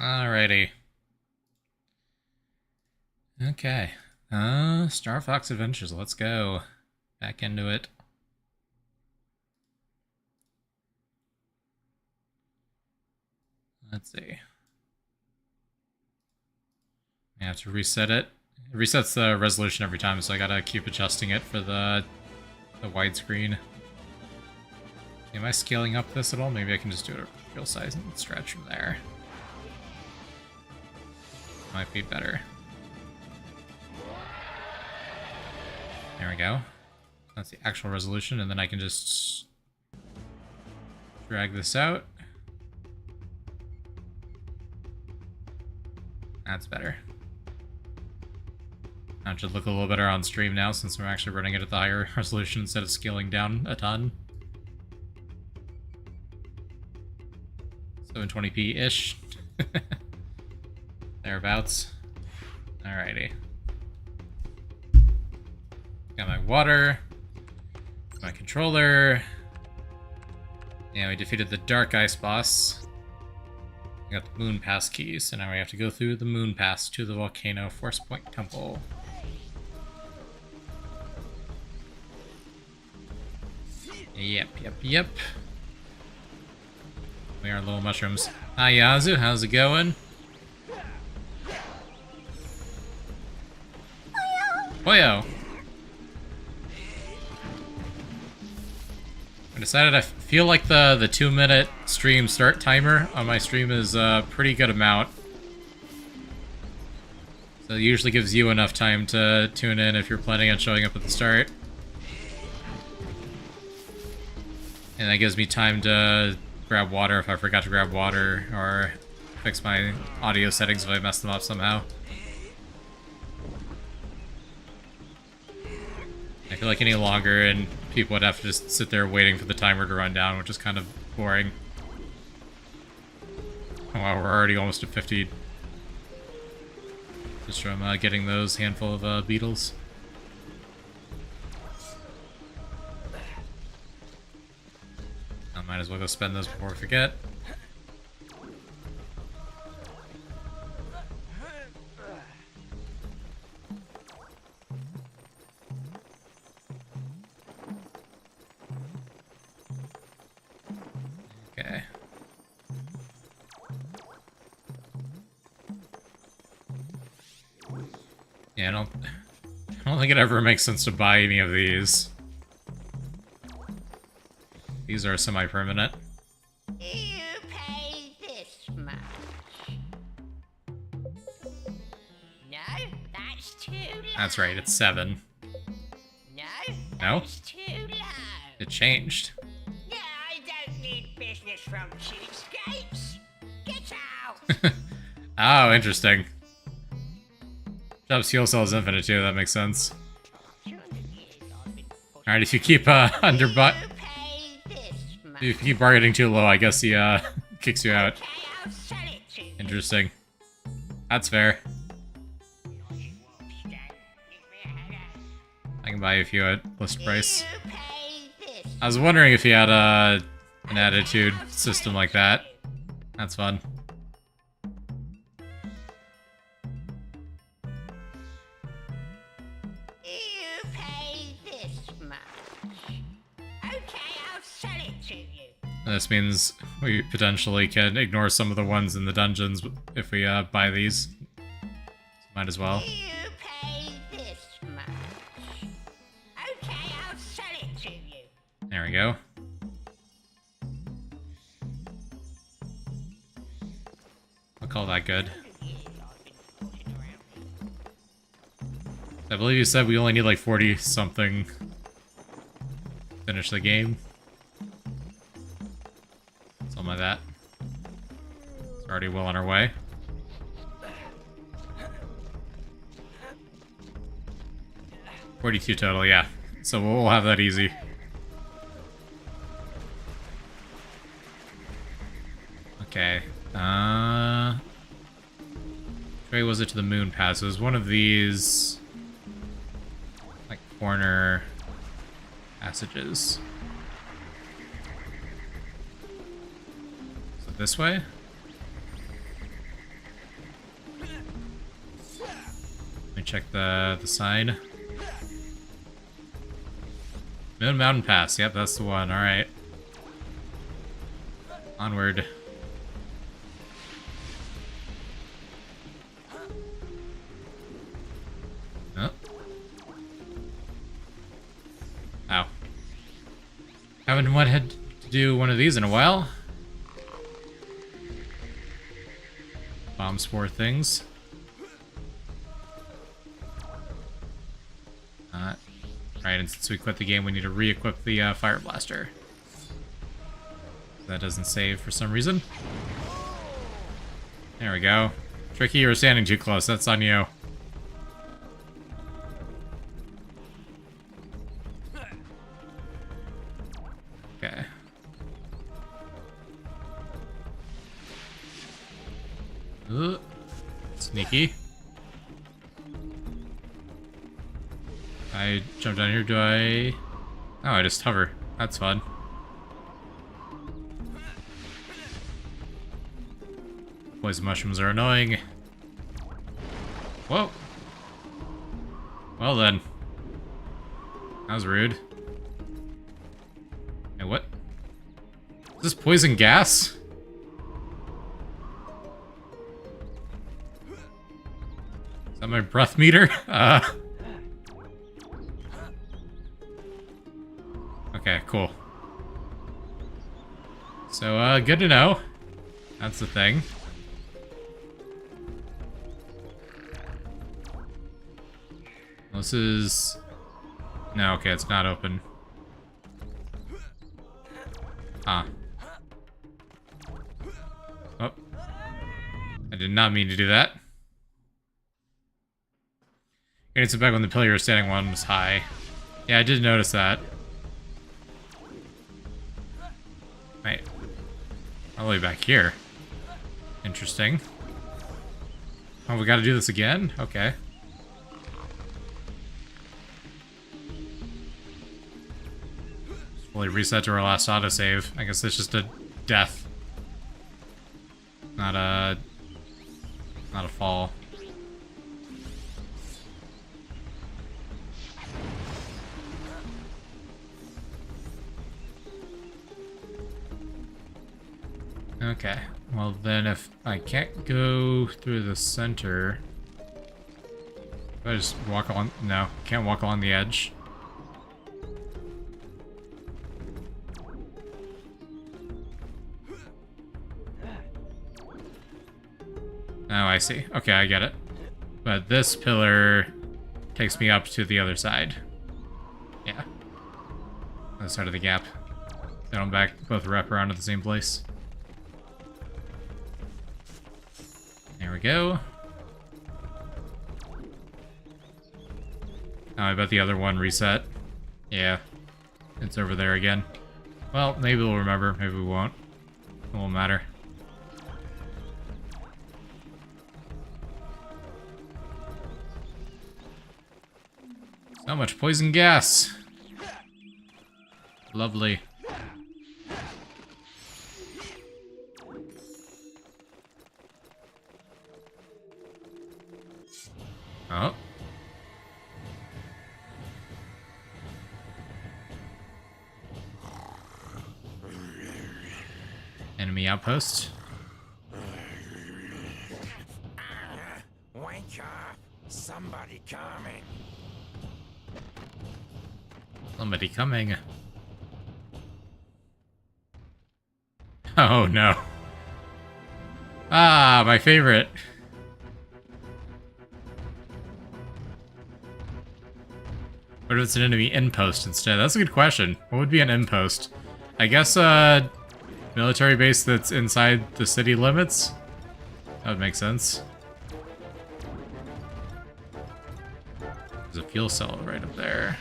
Alrighty. Okay. Star Fox Adventures, let's go. Back into it. Let's see. I have to reset it. It resets the resolution every time, so I gotta keep adjusting it for the widescreen. Am I scaling up this at all? Maybe I can just do it at real size and stretch from there. Might be better. There we go. That's the actual resolution, and then I can just drag this out. That's better. Now it should look a little better on stream now, since we're actually running it at the higher resolution instead of scaling down a ton. 720p-ish. Thereabouts. Alrighty. Got my water. My controller. Yeah, we defeated the Dark Ice boss. We got the Moon Pass keys, so now we have to go through the Moon Pass to the Volcano Force Point Temple. Yep. We are little mushrooms. Hi, Yazu, how's it going? Boyo! I decided I feel like the 2-minute stream start timer on my stream is a pretty good amount. So it usually gives you enough time to tune in if you're planning on showing up at the start. And that gives me time to grab water if I forgot to grab water, or fix my audio settings if I mess them up somehow. I feel like any longer and people would have to just sit there waiting for the timer to run down, which is kind of boring. Oh, wow, we're already almost at 50. Just from getting those handful of beetles. I might as well go spend those before we forget. Okay. Yeah, I don't think it ever makes sense to buy any of these. These are semi-permanent. You pay this much. No, that's too low. That's right, it's 7. No, No? that's too low. It changed. Yeah, I don't need business from cheapskates. Get out. Oh, interesting. Job's fuel cell is infinite too, that makes sense. Alright, if you keep You pay this much. if you keep bargaining too low, I guess he kicks you out. Okay, I'll sell it to you. Interesting. That's fair. I can buy you a few at list price. You pay this. I was wondering if he had an attitude system like that. That's fun. You pay this much. Okay, I'll sell it to you. This means we potentially can ignore some of the ones in the dungeons if we buy these. Might as well. You pay this much. Okay, I'll sell it to you. There we go. I'll call that good. I believe you said we only need like 40 something to finish the game. Something like that. It's already well on our way. $42 total, yeah. So we'll have that easy. Okay. Which way was it to the Moon Pass? It was one of these like corner passages. Is it this way? check the side. Moon Mountain Pass. Yep, that's the one. Alright. Onward. Oh. Ow. Haven't wanted to do one of these in a while. Bomb spore things. Right, and since we quit the game, we need to re-equip the Fire Blaster. That doesn't save for some reason. There we go. Tricky, you were standing too close. That's on you. Okay. Sneaky. I jump down here, do I... Oh, I just hover. That's fun. Poison mushrooms are annoying. Whoa. Well then. That was rude. Hey, what? Is this poison gas? Is that my breath meter? Okay, cool. So, good to know. That's the thing. This is... No, okay, it's not open. Ah. Oh. I did not mean to do that. Getting some back when the pillar you were standing on was high. Yeah, I did notice that. Wait. All the way back here. Interesting. Oh, we gotta do this again? Okay. Fully reset to our last autosave. I guess it's just a death. Not a fall. Okay, well then if I can't go through the center, if I just walk along, no, can't walk along the edge. Oh, I see. Okay, I get it. But this pillar takes me up to the other side. Yeah. Other side of the gap. They don't both wrap around to the same place. There we go. Oh, I bet the other one reset. Yeah. It's over there again. Well, maybe we'll remember, maybe we won't. It won't matter. So much poison gas. Lovely. Oh. Enemy outpost. Wake up! Somebody coming! Somebody coming. Oh no. Ah, my favorite. What if it's an enemy inpost instead? That's a good question. What would be an inpost? I guess a military base that's inside the city limits? That would make sense. There's a fuel cell right up there.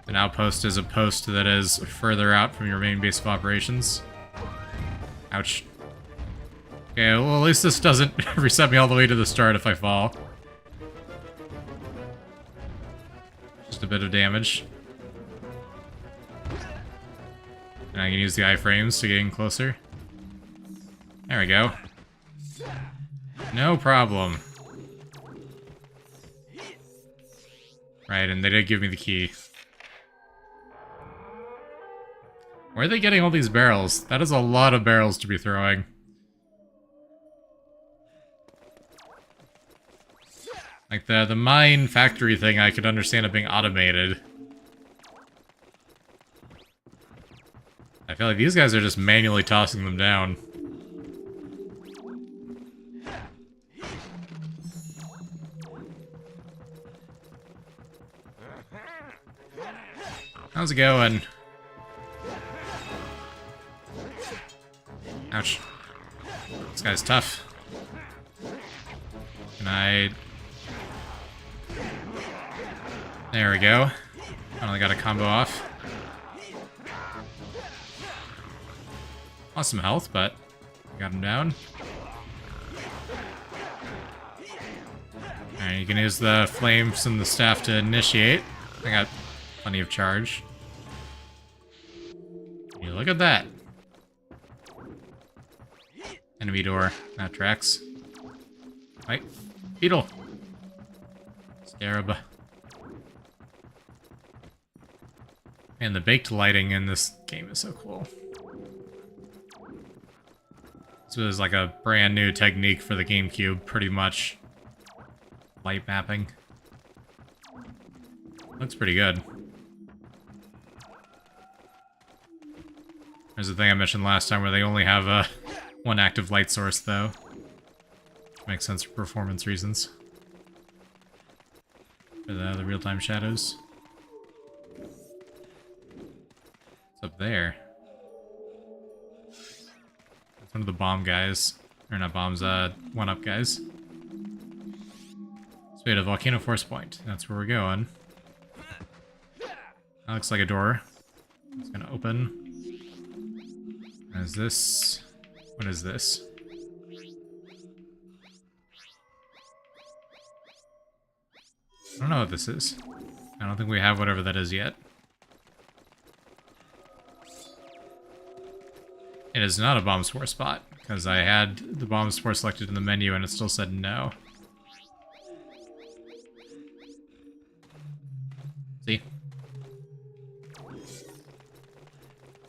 An outpost is a post that is further out from your main base of operations. Ouch. Okay, well at least this doesn't reset me all the way to the start if I fall. Just a bit of damage. And I can use the iframes to get in closer. There we go. No problem. Right, and they did give me the key. Where are they getting all these barrels? That is a lot of barrels to be throwing. Like the mine factory thing, I could understand it being automated. I feel like these guys are just manually tossing them down. How's it going? Ouch. This guy's tough. Can I... There we go. Finally got a combo off. Lost some health, but got him down. Alright, you can use the flames and the staff to initiate. I got plenty of charge. You look at that. Enemy door. That tracks. Right. Beetle. Scarab. Man, the baked lighting in this game is so cool. This was like a brand new technique for the GameCube, pretty much. Light mapping. Looks pretty good. There's the thing I mentioned last time where they only have one active light source, though. Which makes sense for performance reasons. For the real-time shadows. What's up there? That's one of the bomb guys. Or not bombs, one-up guys. So we had a volcano force point. That's where we're going. That looks like a door. It's gonna open. Is this... What is this? I don't know what this is. I don't think we have whatever that is yet. It is not a bomb spore spot, because I had the bomb spore selected in the menu and it still said no. See?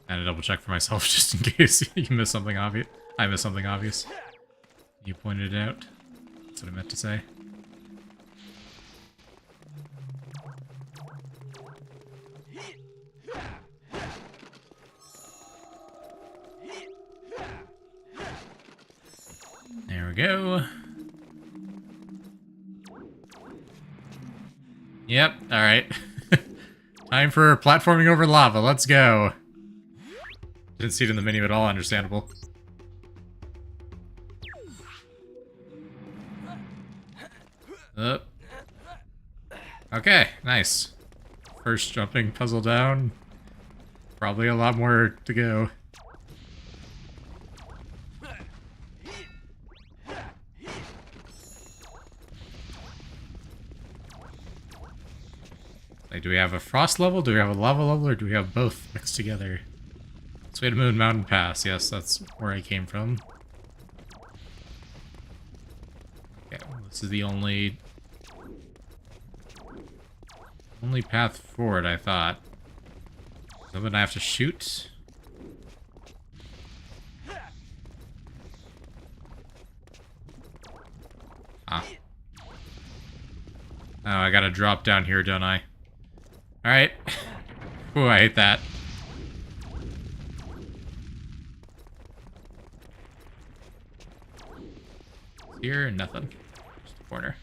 I had to double check for myself just in case you missed something obvious. I missed something obvious. You pointed it out. That's what I meant to say. There we go. Yep, alright. Time for platforming over lava, let's go. Didn't see it in the menu at all, understandable. Up. Okay, nice. First jumping puzzle down. Probably a lot more to go. Like, do we have a frost level, do we have a lava level, or do we have both mixed together? So we had Moon Mountain Pass, yes, that's where I came from. Okay, well, this is the only path forward, I thought. Something I have to shoot? Ah. Oh, I gotta drop down here, don't I? Alright. Ooh, I hate that. Here, nothing. Just a corner.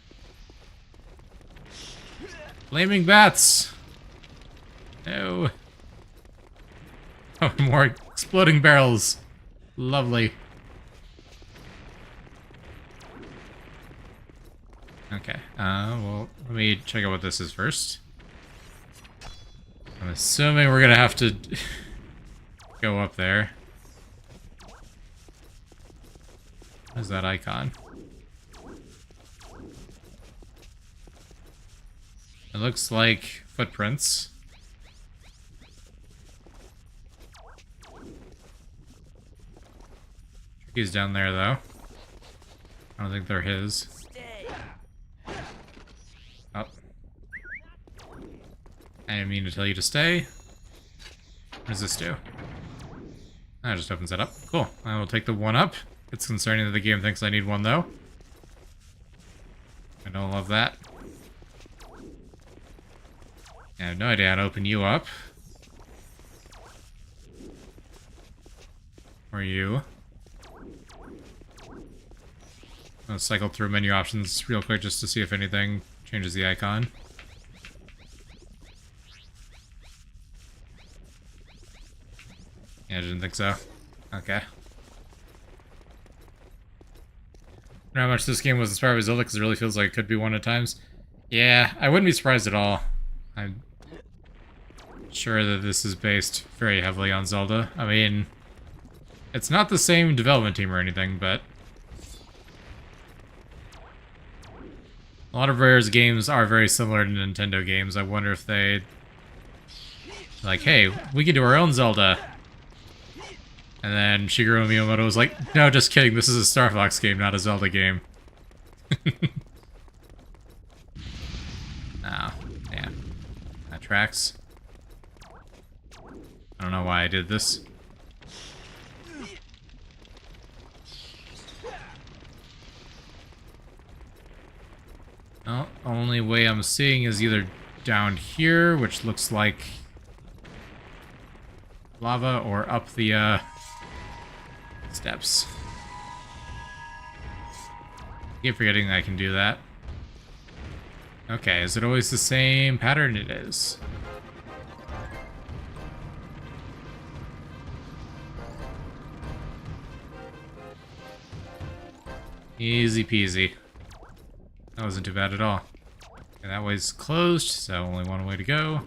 Flaming bats! No. Oh, more exploding barrels. Lovely. Okay, well, let me check out what this is first. I'm assuming we're gonna have to go up there. What is that icon? It looks like footprints. Tricky's down there, though. I don't think they're his. Oh. I didn't mean to tell you to stay. What does this do? That just opens it up. Cool. I will take the one up. It's concerning that the game thinks I need one, though. I don't love that. I have no idea how to open you up. Or you. I'll cycle through menu options real quick just to see if anything changes the icon. Yeah, I didn't think so. Okay. I don't know how much this game was inspired by Zelda, because it really feels like it could be one at times. Yeah, I wouldn't be surprised at all. I'm sure that this is based very heavily on Zelda. I mean, it's not the same development team or anything, but a lot of Rare's games are very similar to Nintendo games. I wonder if they... like, hey, we can do our own Zelda. And then Shigeru Miyamoto was like, no, just kidding, this is a Star Fox game, not a Zelda game. Oh, yeah. That tracks. I don't know why I did this. Well, only way I'm seeing is either down here, which looks like lava, or up the, steps. I keep forgetting I can do that. Okay, is it always the same pattern? It is. Easy peasy. That wasn't too bad at all. Okay, that way's closed, so only one way to go.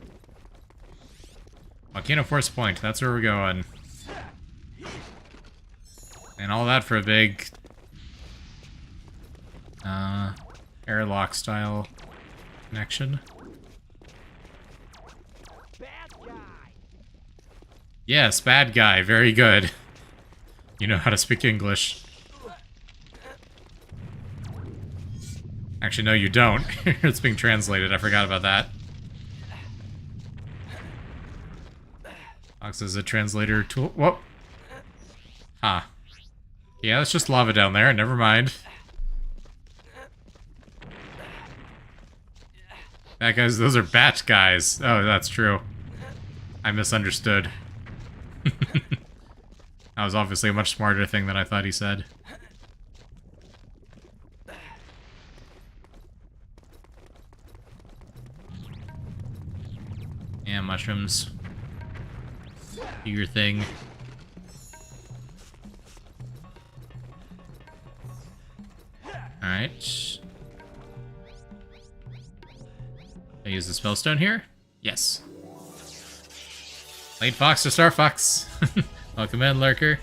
Volcano Force Point, that's where we're going. And all that for a big airlock style connection. Bad guy. Yes, bad guy, very good. You know how to speak English. Actually, no, you don't. It's being translated, I forgot about that. Fox is a translator tool. Whoa! Huh. Yeah, that's just lava down there, never mind. That guys, those are bat guys. Oh, that's true. I misunderstood. That was obviously a much smarter thing than I thought he said. Yeah, mushrooms. Do your thing. Alright. I use the spellstone here? Yes. Late Fox to Star Fox. Welcome in, Lurker.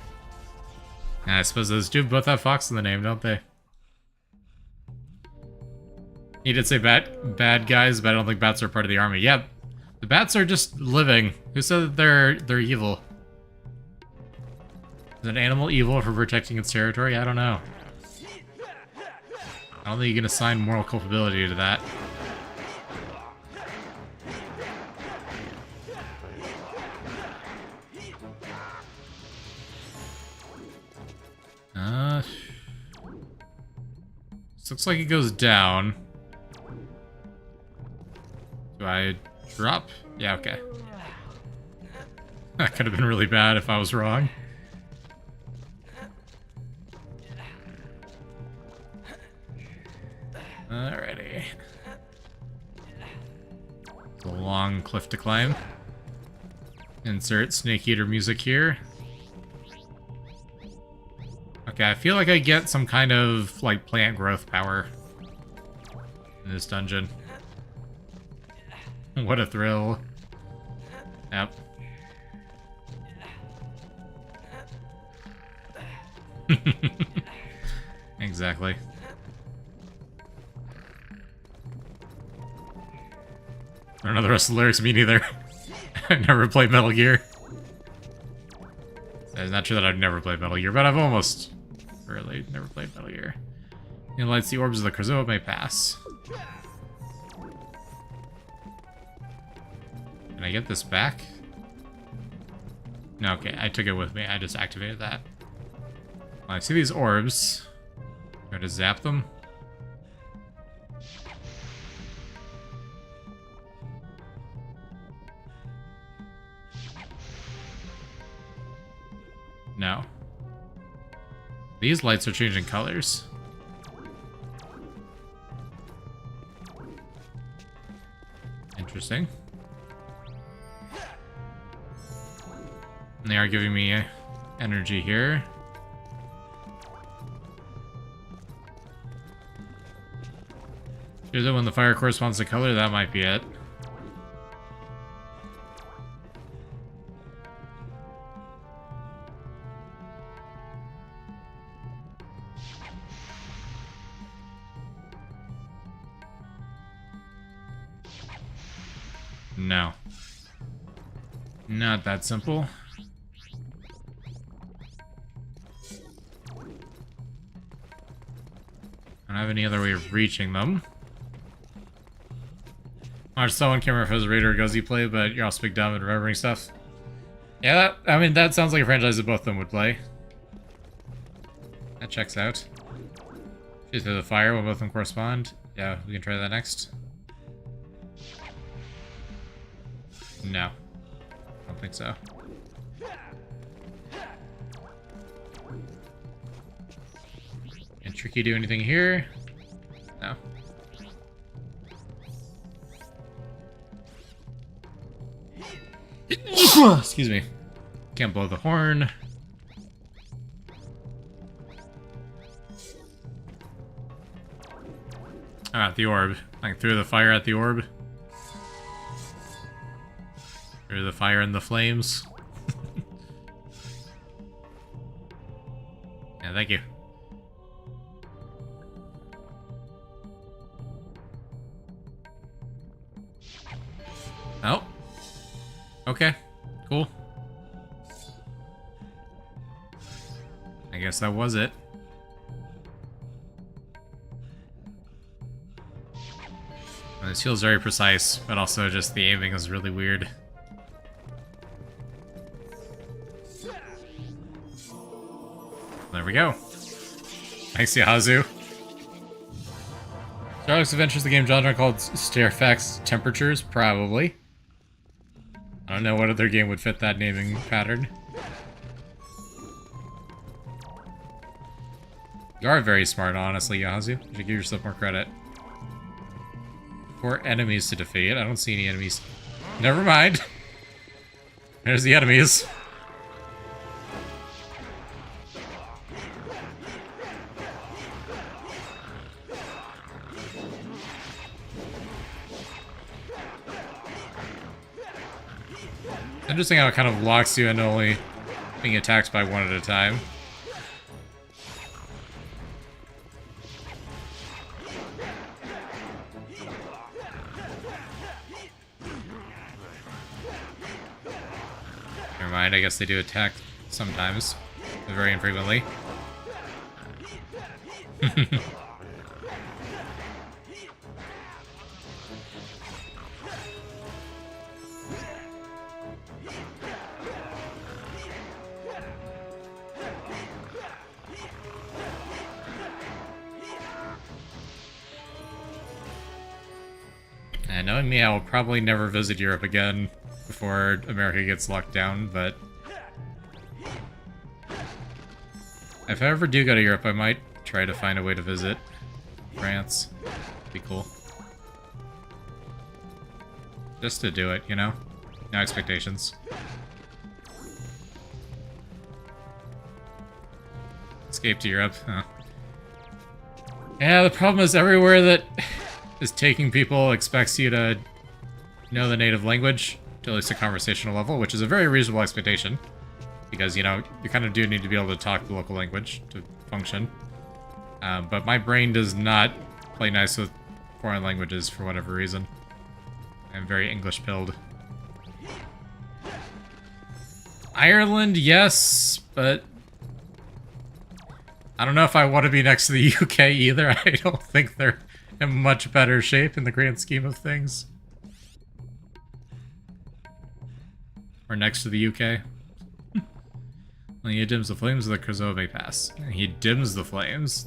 I suppose those two both have Fox in the name, don't they? He did say bad guys, but I don't think bats are part of the army. Yep. The bats are just living. Who said that they're evil? Is an animal evil for protecting its territory? I don't know. I don't think you can assign moral culpability to that. This looks like it goes down. Do I drop? Yeah, okay. That could have been really bad if I was wrong. Alrighty. It's a long cliff to climb. Insert Snake Eater music here. Okay, I feel like I get some kind of, like, plant growth power in this dungeon. What a thrill. Yep. Exactly. I don't know the rest of the lyrics, me neither. I've never played Metal Gear. It's not true that I've never played Metal Gear, but I've almost really never played Metal Gear. It lights the orbs of the Krazoa may pass. Can I get this back? No, okay, I took it with me. I just activated that. Well, I see these orbs. Try to zap them. No. These lights are changing colors. Interesting. And they are giving me energy here. Here's it when the fire corresponds to color, that might be it. No. Not that simple. I don't have any other way of reaching them. Watch someone can't remember if it was Raider or Guzzy play, but you're all speak dumb and remembering stuff. Yeah, I mean, that sounds like a franchise that both of them would play. That checks out. Shoot through the fire will both of them correspond. Yeah, we can try that next. No. I don't think so. Can Tricky do anything here? No. Excuse me. Can't blow the horn. Ah, the orb. I threw the fire at the orb. Through the fire and the flames. Yeah, thank you. Oh. Okay. Cool. I guess that was it. This feels very precise, but also just the aiming is really weird. There we go. Thanks, Yahazu. Starbucks Adventures, the game genre called Stairfax Temperatures? Probably. I don't know what other game would fit that naming pattern. You are very smart, honestly, Yahazu. You should give yourself more credit. 4 enemies to defeat. I don't see any enemies. Never mind. There's the enemies. Interesting how it kind of locks you into only being attacked by one at a time. Never mind, I guess they do attack sometimes, but very infrequently. And knowing me, I will probably never visit Europe again before America gets locked down, but if I ever do go to Europe, I might try to find a way to visit France. Be cool. Just to do it, you know? No expectations. Escape to Europe, huh? Yeah, the problem is everywhere that is taking people expects you to know the native language, to at least a conversational level, which is a very reasonable expectation. Because, you know, you kind of do need to be able to talk the local language to function. But my brain does not play nice with foreign languages for whatever reason. I'm very English-pilled. Ireland, yes, but I don't know if I want to be next to the UK either. I don't think they're in much better shape in the grand scheme of things. Or next to the UK. Well, he dims the flames of the Kosovo Pass. He dims the flames.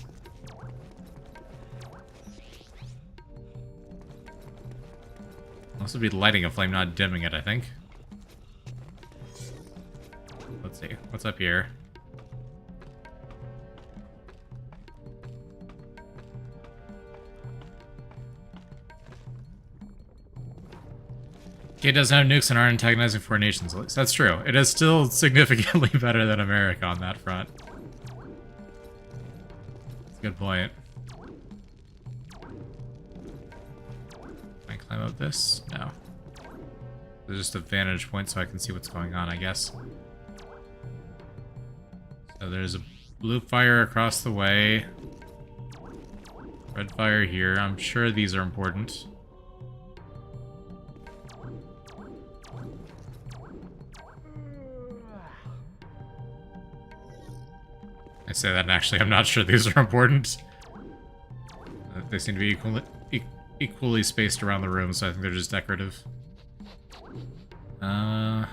Also be lighting a flame, not dimming it, I think. Let's see. What's up here? It doesn't have nukes and aren't antagonizing foreign nations. That's true. It is still significantly better than America on that front. That's a good point. Can I climb up this? No. There's just a vantage point so I can see what's going on, I guess. So there's a blue fire across the way. Red fire here. I'm sure these are important. I say that, and actually, I'm not sure these are important. They seem to be equally spaced around the room, so I think they're just decorative. Yeah,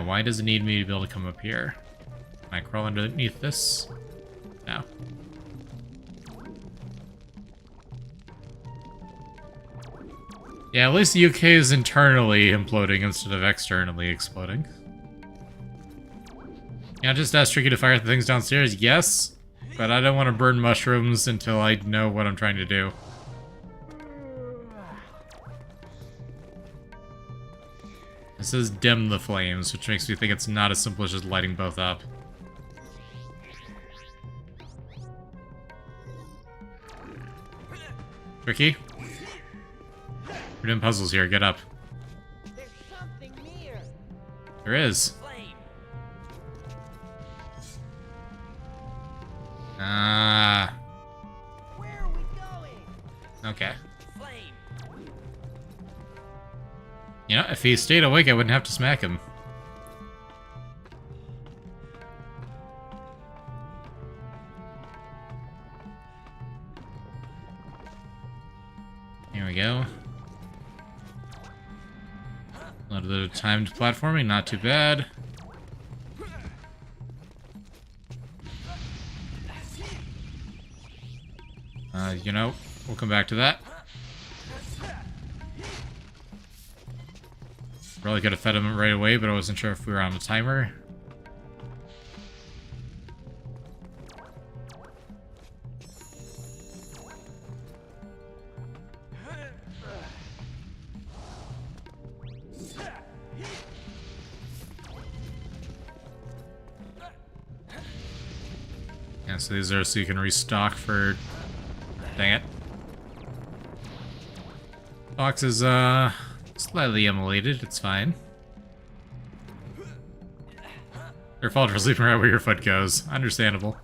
why does it need me to be able to come up here? Can I crawl underneath this? No. Yeah, at least the UK is internally imploding instead of externally exploding. Yeah, just ask Tricky to fire the things downstairs, yes, but I don't want to burn mushrooms until I know what I'm trying to do. It says dim the flames, which makes me think it's not as simple as just lighting both up. Tricky? We're doing puzzles here, get up. There's something near. There is. Where are we going? Okay. You know, if he stayed awake, I wouldn't have to smack him. Here we go. A little bit of timed platforming, not too bad. You know, we'll come back to that. Probably could have fed him right away, but I wasn't sure if we were on a timer. Yeah, so these are so you can restock for... Dang it. Box is, slightly immolated, it's fine. Your fault for sleeping right where your foot goes. Understandable.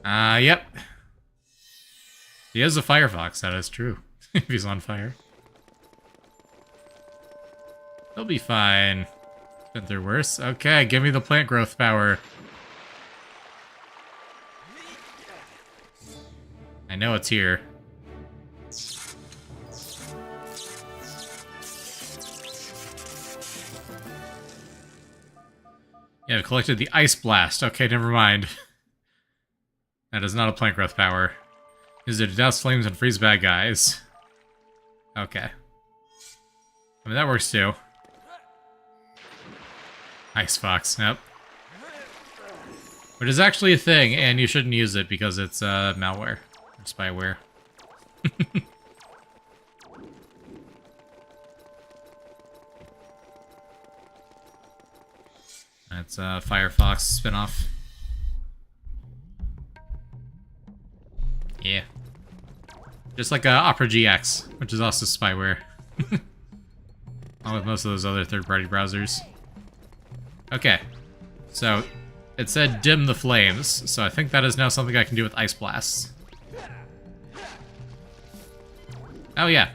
Yep. He is a firefox, that is true. If he's on fire. He'll be fine. Been through worse. Okay, give me the plant growth power. I know it's here. Yeah, I've collected the Ice Blast. Okay, never mind. That is not a plant growth power. Use it to douse flames and freeze bad guys. Okay. I mean, that works too. Ice Fox, yep. Which is actually a thing, and you shouldn't use it because it's malware. Or spyware. That's a Firefox spinoff. Yeah. Just like Opera GX, which is also spyware. Along with most of those other third-party browsers. Okay. So, it said dim the flames, so I think that is now something I can do with Ice Blasts. Oh yeah.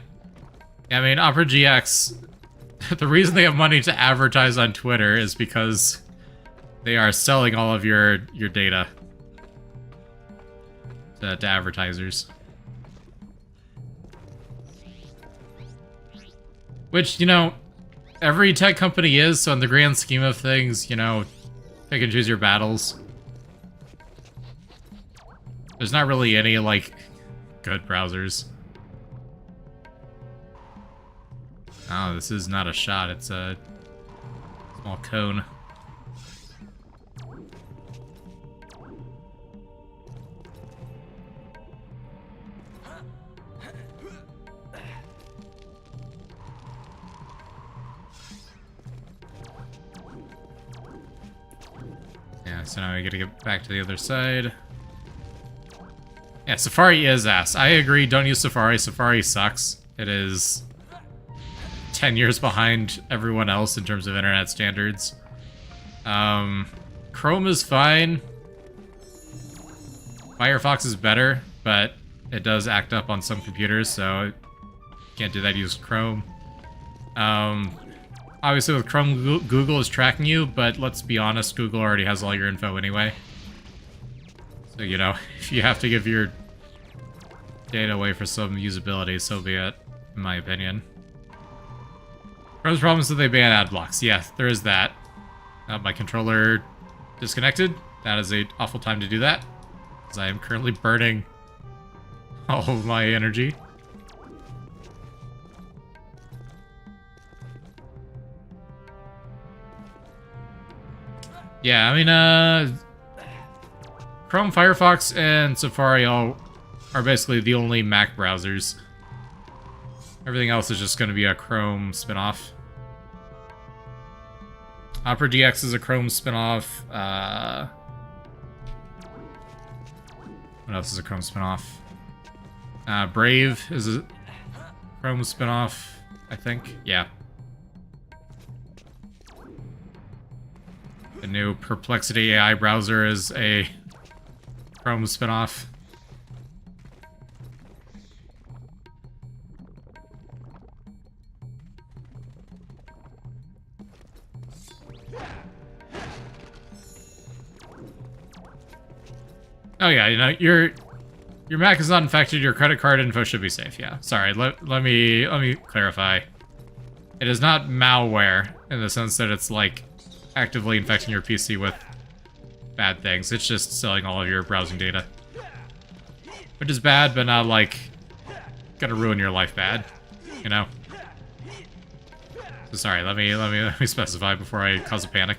I mean, Opera GX the reason they have money to advertise on Twitter is because they are selling all of your data to advertisers. Which, you know, every tech company is, so in the grand scheme of things, you know, pick and choose your battles. There's not really any, like, good browsers. Oh, this is not a shot, it's a small cone. Yeah, so now we gotta get back to the other side. Yeah, Safari is ass. I agree, don't use Safari. Safari sucks. It is 10 years behind everyone else in terms of internet standards. Chrome is fine. Firefox is better, but it does act up on some computers, so can't do that, use Chrome. Obviously with Chrome, Google is tracking you, but let's be honest, Google already has all your info anyway. So, you know, if you have to give your data away for some usability, so be it, in my opinion. Chrome's problem is that they ban ad blocks. Yeah, there is that. My controller disconnected. That is an awful time to do that, because I am currently burning all of my energy. Yeah, I mean, Chrome, Firefox, and Safari all are basically the only Mac browsers. Everything else is just going to be a Chrome spinoff. Opera GX is a Chrome spinoff. What else is a Chrome spinoff? Brave is a Chrome spinoff, I think. Yeah. The new Perplexity AI browser is a Chrome spinoff. Oh yeah, you know, your Mac is not infected, your credit card info should be safe, yeah. Sorry, let me clarify. It is not malware in the sense that it's like actively infecting your PC with bad things. It's just selling all of your browsing data. Which is bad, but not like gonna ruin your life bad, you know? So sorry, let me specify before I cause a panic.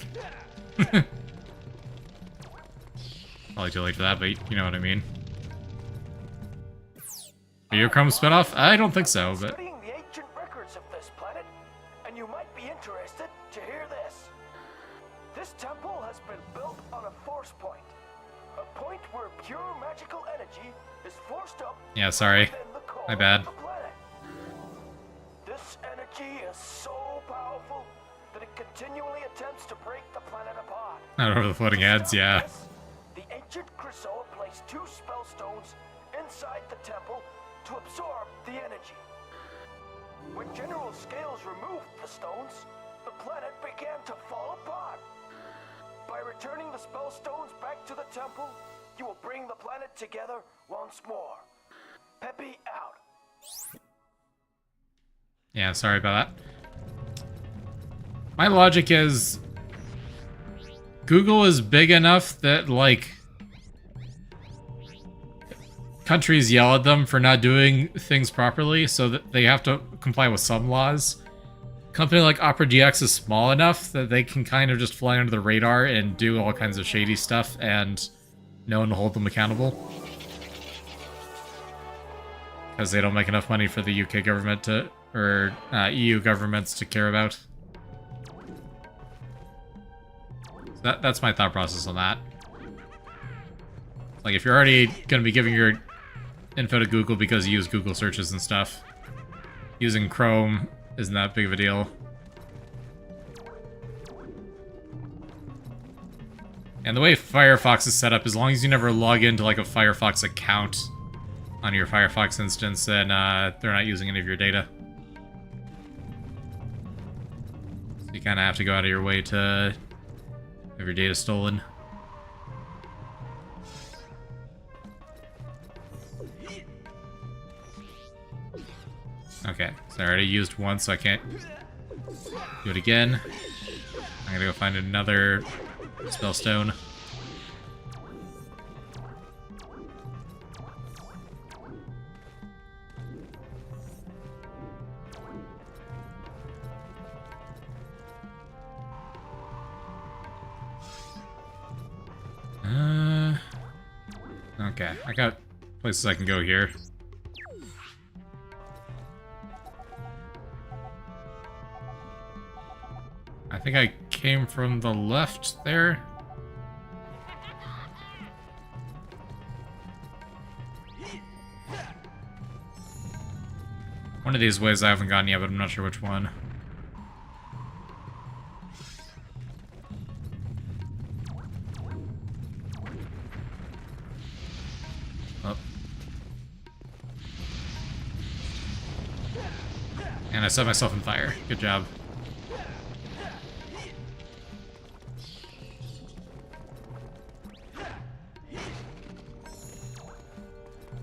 Probably too late for that, but you know what I mean. Are you a Chrome spinoff? I don't think so, but... Studying the ancient records of this planet, and you might be interested to hear this. This temple has been built on a force point. A point where pure magical energy is forced up... Yeah, sorry. My bad. This energy is so powerful that it continually attempts to break the planet apart. Not over the floating heads, yeah. The ancient Chrysoa placed 2 spell stones inside the temple to absorb the energy. When General Scales removed the stones, the planet began to fall apart. By returning the spell stones back to the temple, you will bring the planet together once more. Peppy out. Yeah, sorry about that. My logic is... Google is big enough that, like... countries yell at them for not doing things properly, so that they have to comply with some laws. A company like Opera GX is small enough that they can kind of just fly under the radar and do all kinds of shady stuff, and no one will hold them accountable. Because they don't make enough money for the UK government to, or EU governments to care about. So that's my thought process on that. Like, if you're already going to be giving your info to Google because you use Google searches and stuff, using Chrome isn't that big of a deal. And the way Firefox is set up, as long as you never log into like a Firefox account on your Firefox instance, then they're not using any of your data. You kind of have to go out of your way to have your data stolen. Okay, so I already used one, so I can't do it again. I'm gonna go find another spellstone. Okay, I got places I can go here. I think I came from the left there. One of these ways I haven't gotten yet, but I'm not sure which one. Oh. And I set myself on fire. Good job.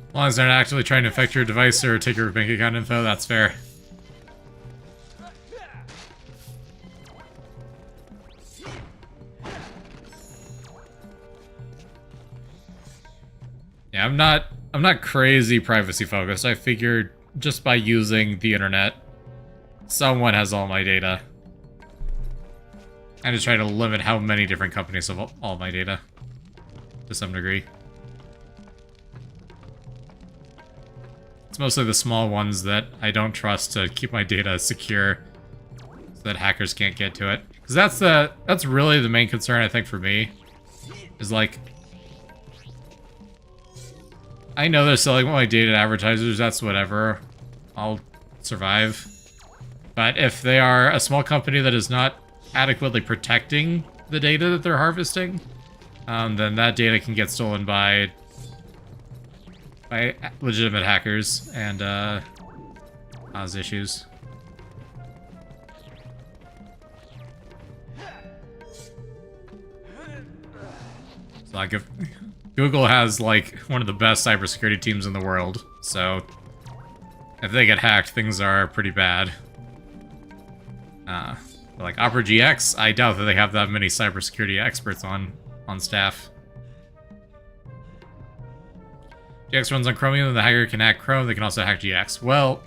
As long as they're not actively trying to affect your device or take your bank account info, that's fair. Yeah, I'm not crazy privacy focused. I figured just by using the internet, someone has all my data. I just try to limit how many different companies have all my data to some degree. It's mostly the small ones that I don't trust to keep my data secure so that hackers can't get to it. Because that's really the main concern, I think, for me. Is like, I know they're selling my data to advertisers, that's whatever. I'll survive. But if they are a small company that is not adequately protecting the data that they're harvesting, then that data can get stolen by legitimate hackers and cause issues. So like if Google has like one of the best cybersecurity teams in the world, so if they get hacked, things are pretty bad. Like Opera GX, I doubt that they have that many cybersecurity experts on staff. GX runs on Chromium, the hacker can hack Chrome, they can also hack GX. Well,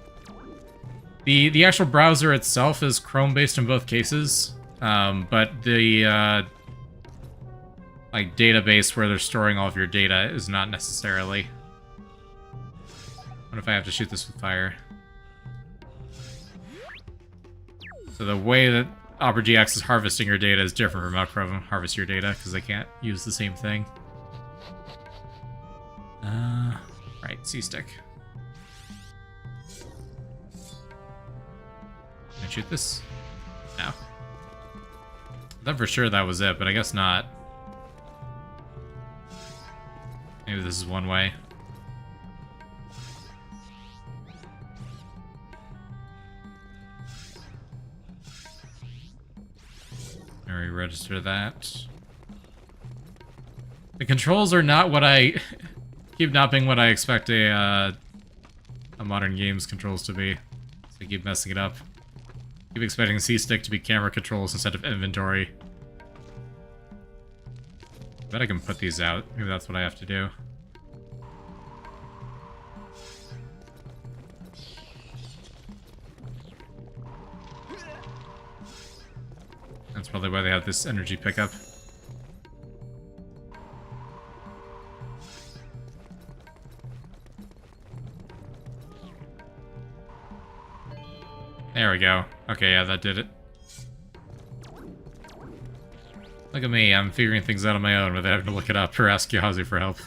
the actual browser itself is Chrome-based in both cases, but the like database where they're storing all of your data is not necessarily. What if I have to shoot this with fire? So the way that Opera GX is harvesting your data is different from how Chrome harvests your data, because they can't use the same thing. Right, C-stick. Can I shoot this? No. I thought for sure that was it, but I guess not. Maybe this is one way. Let me register that. The controls are not what I... keep not being what I expect a modern game's controls to be. So I keep messing it up. Keep expecting C-stick to be camera controls instead of inventory. I bet I can put these out. Maybe that's what I have to do. That's probably why they have this energy pickup. There we go. Okay, yeah, that did it. Look at me, I'm figuring things out on my own without having to look it up or ask Yahazi for help.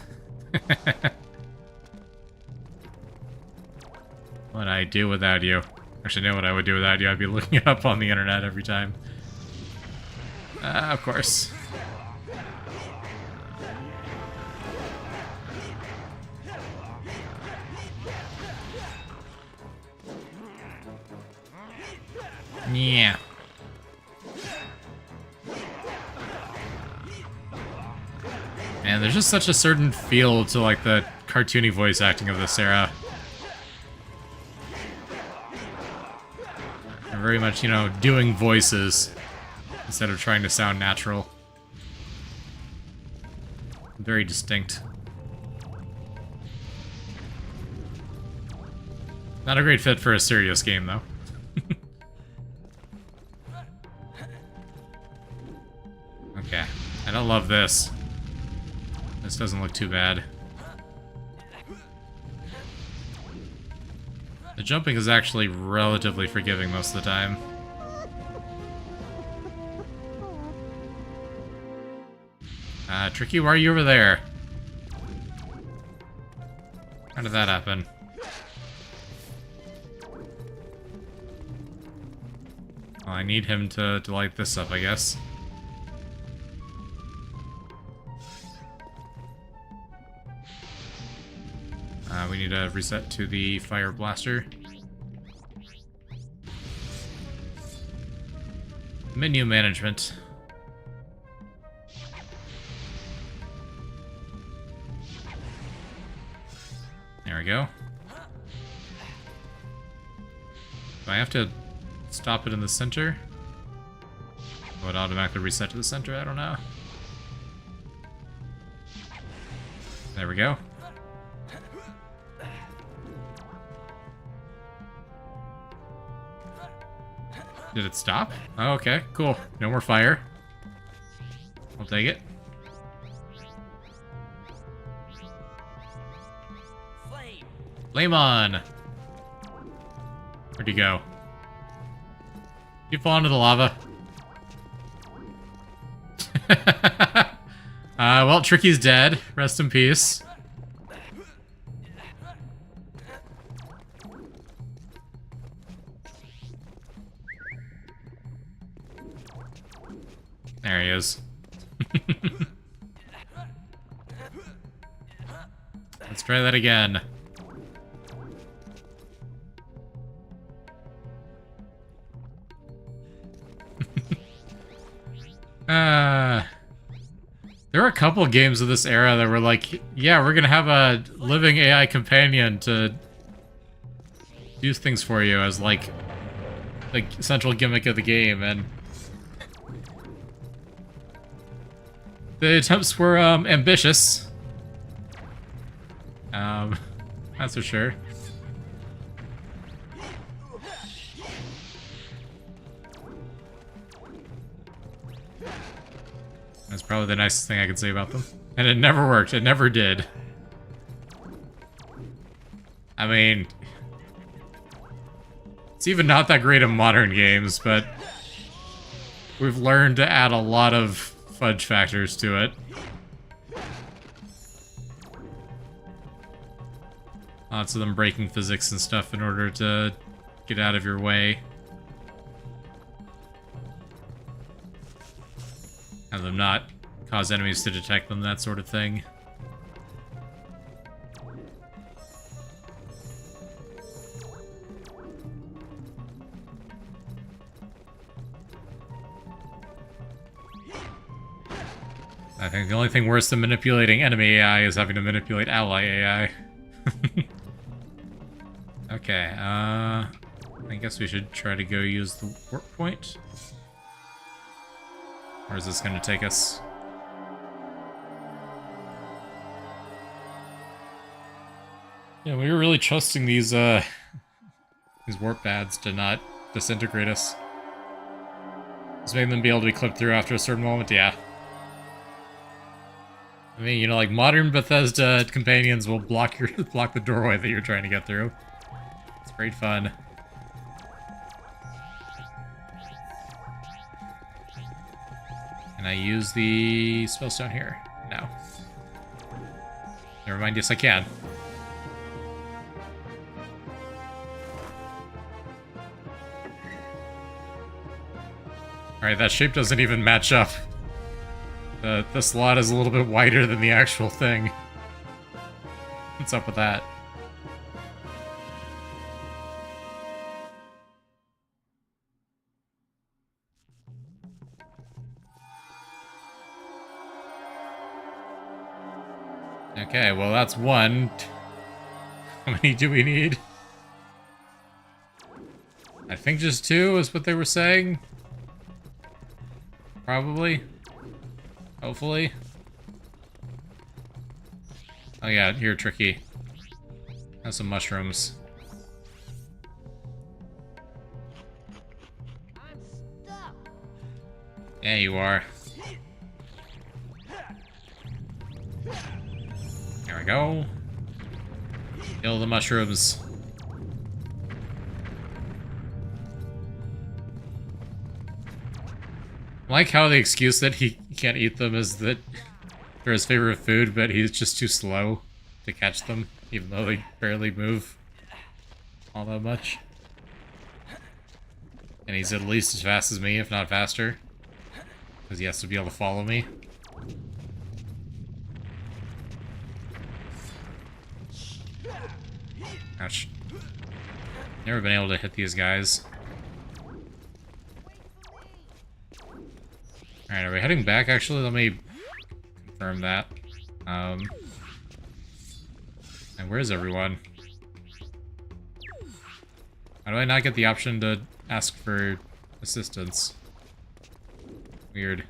What I do without you. Actually, I know what I would do without you. I'd be looking it up on the internet every time. Of course. Yeah. And there's just such a certain feel to like the cartoony voice acting of this era. They're very much, you know, doing voices instead of trying to sound natural. Very distinct. Not a great fit for a serious game, though. Okay. I don't love this. This doesn't look too bad. The jumping is actually relatively forgiving most of the time. Tricky, why are you over there? How did that happen? Well, I need him to light this up, I guess. We need to reset to the fire blaster. Menu management. There we go. Do I have to stop it in the center? Would it automatically reset to the center? I don't know. There we go. Did it stop? Oh, okay, cool. No more fire. I'll take it. Flame on! Where'd you go? Did you fall into the lava? Well, Tricky's dead. Rest in peace. There he is. Let's try that again. There were a couple of games of this era that were like, yeah, we're gonna have a living AI companion to do things for you as like the central gimmick of the game, and the attempts were ambitious. That's for sure. That's probably the nicest thing I could say about them. And it never worked. It never did. I mean, it's even not that great in modern games, but we've learned to add a lot of fudge factors to it. Lots of them breaking physics and stuff in order to get out of your way. Have them not cause enemies to detect them, that sort of thing. I think the only thing worse than manipulating enemy AI is having to manipulate ally AI. Okay, I guess we should try to go use the warp point. Where is this going to take us? Yeah, we were really trusting these warp pads to not disintegrate us. Just making them be able to be clipped through after a certain moment, yeah. I mean, you know, like modern Bethesda companions will block the doorway that you're trying to get through. It's great fun. Can I use the spellstone here? No. Never mind, yes I can. Alright, that shape doesn't even match up. The slot is a little bit wider than the actual thing. What's up with that? Okay, well that's one. How many do we need? I think just 2 is what they were saying. Probably. Hopefully. Oh yeah, here, Tricky. Have some mushrooms. I'm stuck. Yeah, you are. There we go. Kill the mushrooms. I like how the excuse that he can't eat them is that they're his favorite food, but he's just too slow to catch them, even though they barely move all that much. And he's at least as fast as me, if not faster, because he has to be able to follow me. Ouch. Never been able to hit these guys. Alright, are we heading back actually? Let me confirm that. And where is everyone? How do I not get the option to ask for assistance? Weird.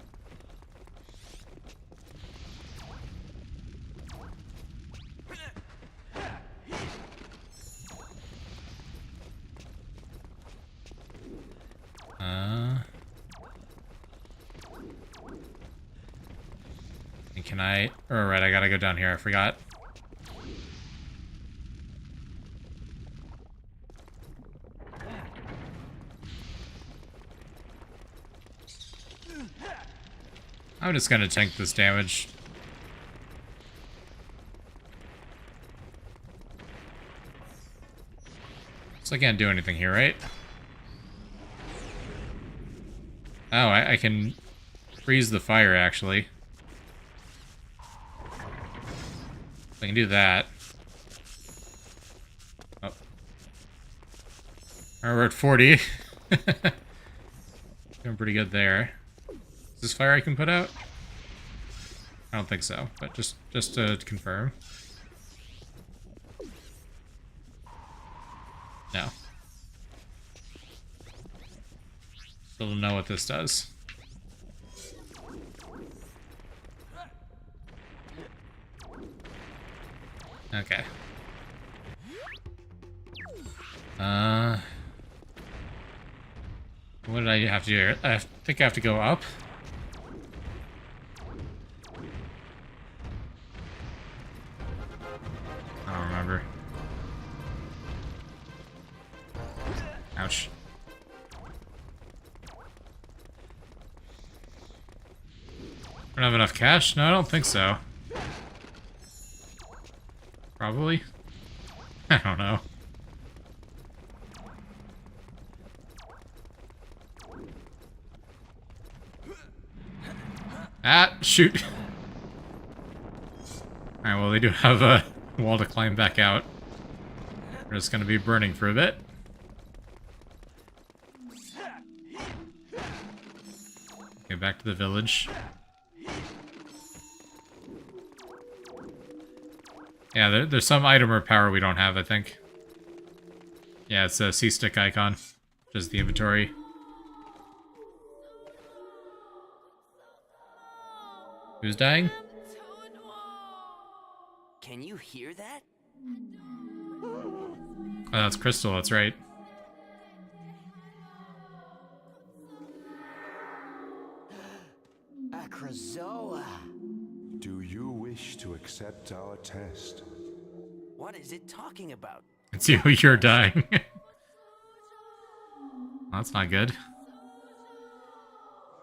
And can I... Oh, right, I gotta go down here. I forgot. I'm just gonna tank this damage. So I can't do anything here, right? Oh, I can freeze the fire, actually. I can do that. Oh. Alright, we're at 40. Doing pretty good there. Is this fire I can put out? I don't think so, but just to confirm. No. Still don't know what this does. Okay. What did I have to do here? I think I have to go up. I don't remember. Ouch. I don't have enough cash? No, I don't think so. Probably. I don't know. Ah, shoot. Alright, well, they do have a wall to climb back out. We're just gonna be burning for a bit. Okay, back to the village. Yeah, there's some item or power we don't have, I think. Yeah, it's a C-stick icon. Just the inventory. Who's dying? Can you hear that? Oh, that's Crystal, that's right. Acrozoa. Do you wish to accept our test? What is it talking about? It's you, you're dying. That's not good.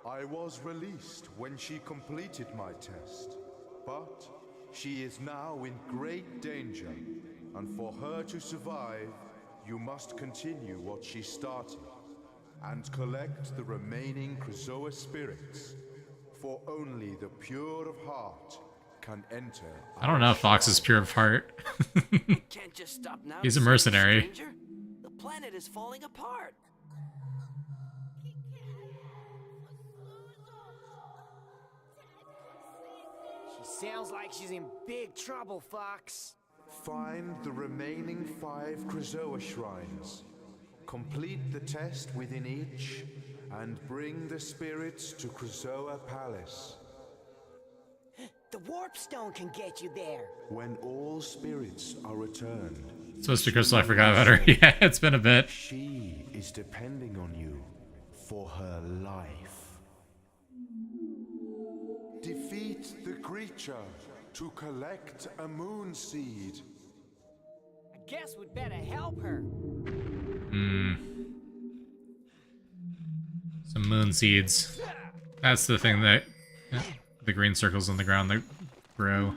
I was released when she completed my test, but she is now in great danger, and for her to survive, you must continue what she started, and collect the remaining Krazoa spirits, for only the pure of heart can enter. I don't know if Fox is pure of heart. Can't just stop now. He's a to save mercenary. the stranger? The planet is falling apart. sounds like she's in big trouble, Fox. Find the remaining 5 Krazoa shrines. Complete the test within each, and bring the spirits to Krazoa Palace. The warp stone can get you there. When all spirits are returned, Mr. Crystal, I forgot about her. Yeah, it's been a bit. she is depending on you for her life. Defeat the creature to collect a moon seed. I guess we'd better help her. Some moon seeds. That's the thing that... the green circles on the ground that grow.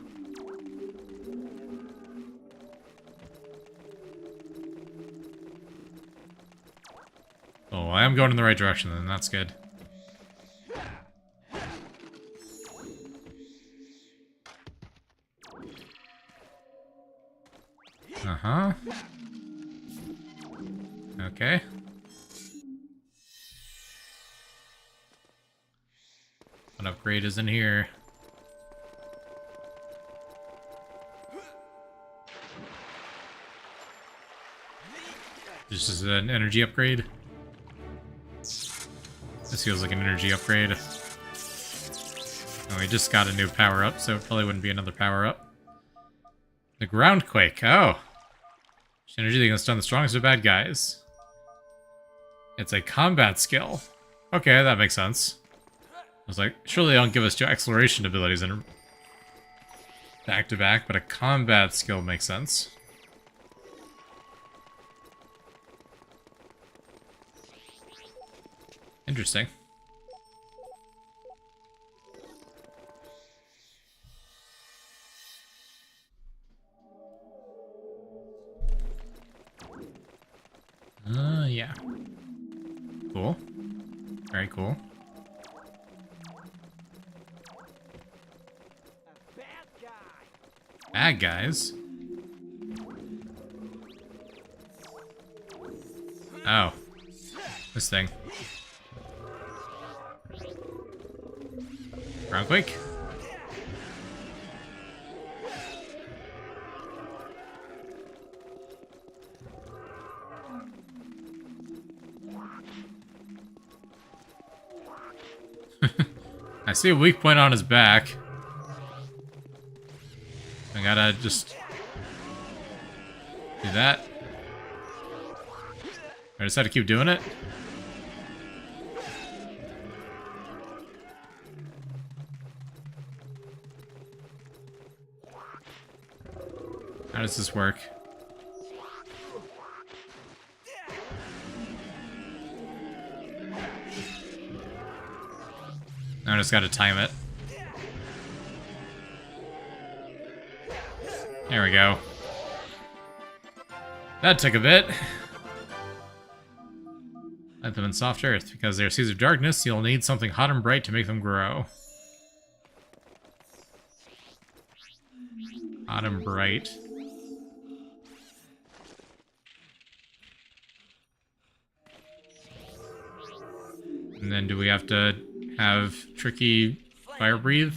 Oh, I am going in the right direction then, that's good. Uh-huh. Okay. What upgrade is in here? This is an energy upgrade. This feels like an energy upgrade. Oh, we just got a new power-up, so it probably wouldn't be another power-up. The Groundquake. Oh. Energy that can stun the strongest of bad guys. It's a combat skill. Okay, that makes sense. I was like, surely they don't give us 2 exploration abilities in back-to-back, but a combat skill makes sense. Interesting. Yeah. Cool. Very cool. A bad guy. Bad guys? Oh. This thing. Groundquake? I see a weak point on his back. I gotta just do that. I just have to keep doing it. How does this work? I just gotta time it. There we go. That took a bit. Let them in soft earth. Because they are seeds of darkness, you'll need something hot and bright to make them grow. Hot and bright. And then do we have to have Tricky fire breathe?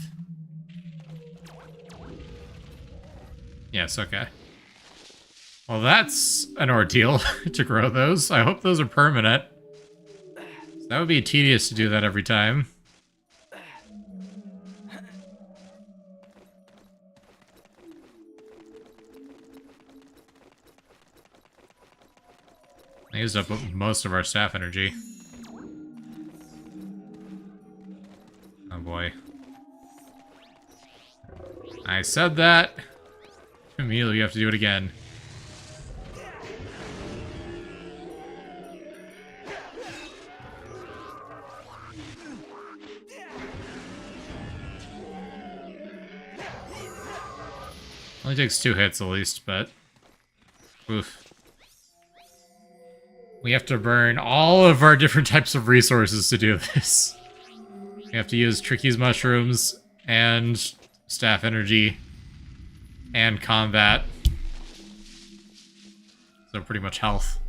Yes, okay. Well, that's an ordeal to grow those. I hope those are permanent. That would be tedious to do that every time. I used up most of our staff energy. Oh boy. I said that. Immediately you have to do it again. Only takes 2 hits at least, but... oof. We have to burn all of our different types of resources to do this. We have to use Tricky's mushrooms, and staff energy, and combat. So pretty much health.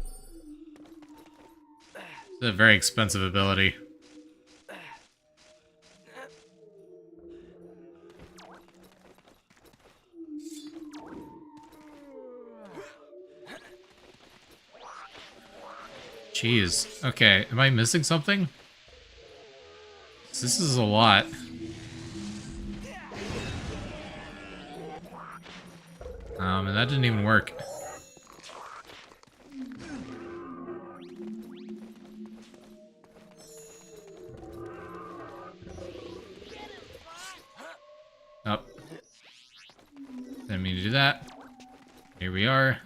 It's a very expensive ability. Jeez. Okay, am I missing something? This is a lot. And that didn't even work. Up. Didn't mean to do that. Here we are.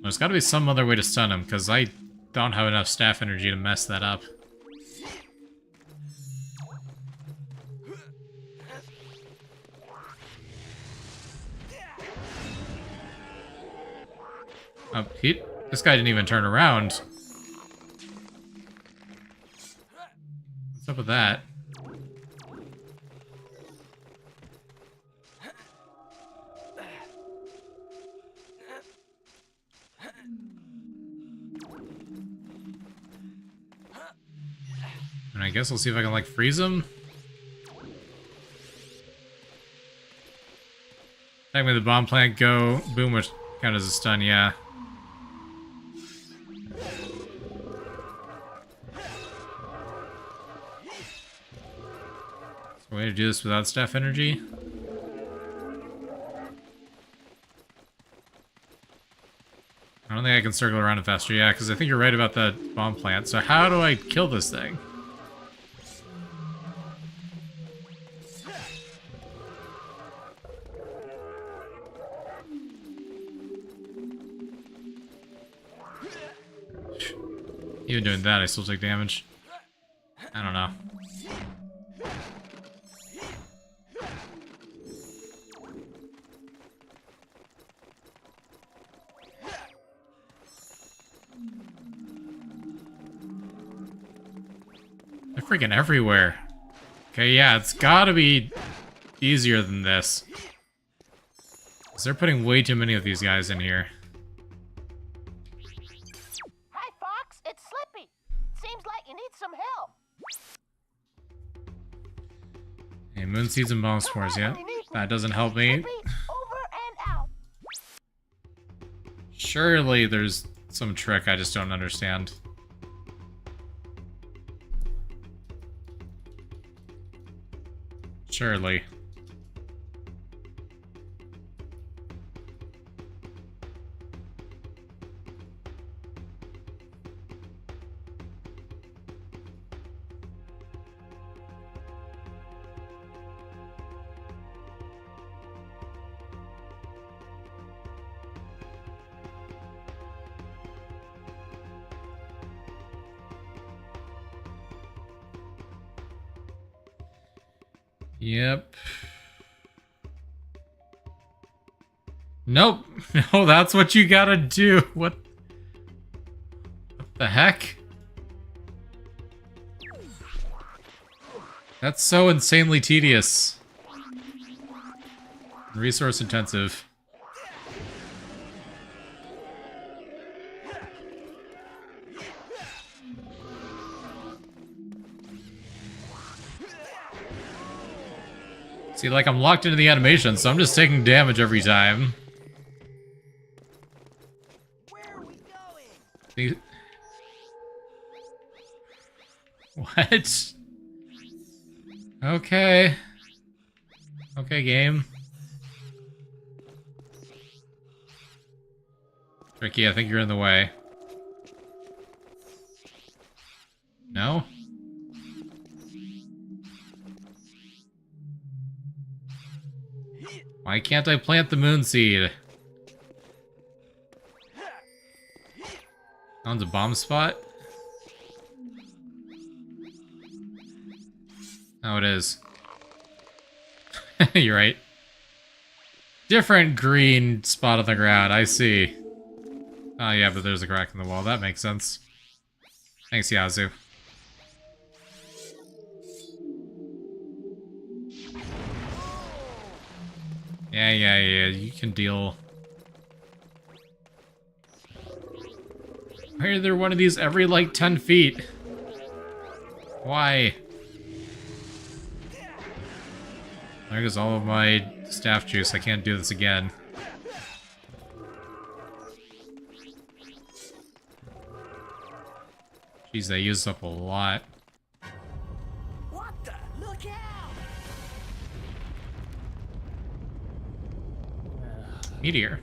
There's got to be some other way to stun him, because I don't have enough staff energy to mess that up. This guy didn't even turn around. What's up with that? And I guess I'll see if I can, like, freeze him. Technically, the bomb plant go. Boom, which count as a stun, yeah. Is there a way to do this without staff energy? I don't think I can circle around it faster, yeah, because I think you're right about the bomb plant. So how do I kill this thing? Even doing that, I still take damage. I don't know. They're freaking everywhere. Okay, yeah, it's gotta be easier than this. 'Cause they're putting way too many of these guys in here. Hi, Fox. It's Slippy. Seems like you need some help. Hey, moon seeds and bomb spores, yeah. That doesn't help me. Slippy, over and out. Surely there's some trick I just don't understand. Surely. Yep. Nope. No, that's what you gotta do. What the heck? That's so insanely tedious. Resource intensive. See, like, I'm locked into the animation, so I'm just taking damage every time. Where are we going? See? What? Okay. Okay, game. Ricky, I think you're in the way. No? Why can't I plant the moon seed? That one's a bomb spot? Oh, it is. You're right. Different green spot on the ground, I see. Oh yeah, but there's a crack in the wall. That makes sense. Thanks, Yazoo. Yeah, you can deal. Why are there one of these every, like, 10 feet? Why? There goes all of my staff juice. I can't do this again. Jeez, they used up a lot. What the? Look out! Meteor.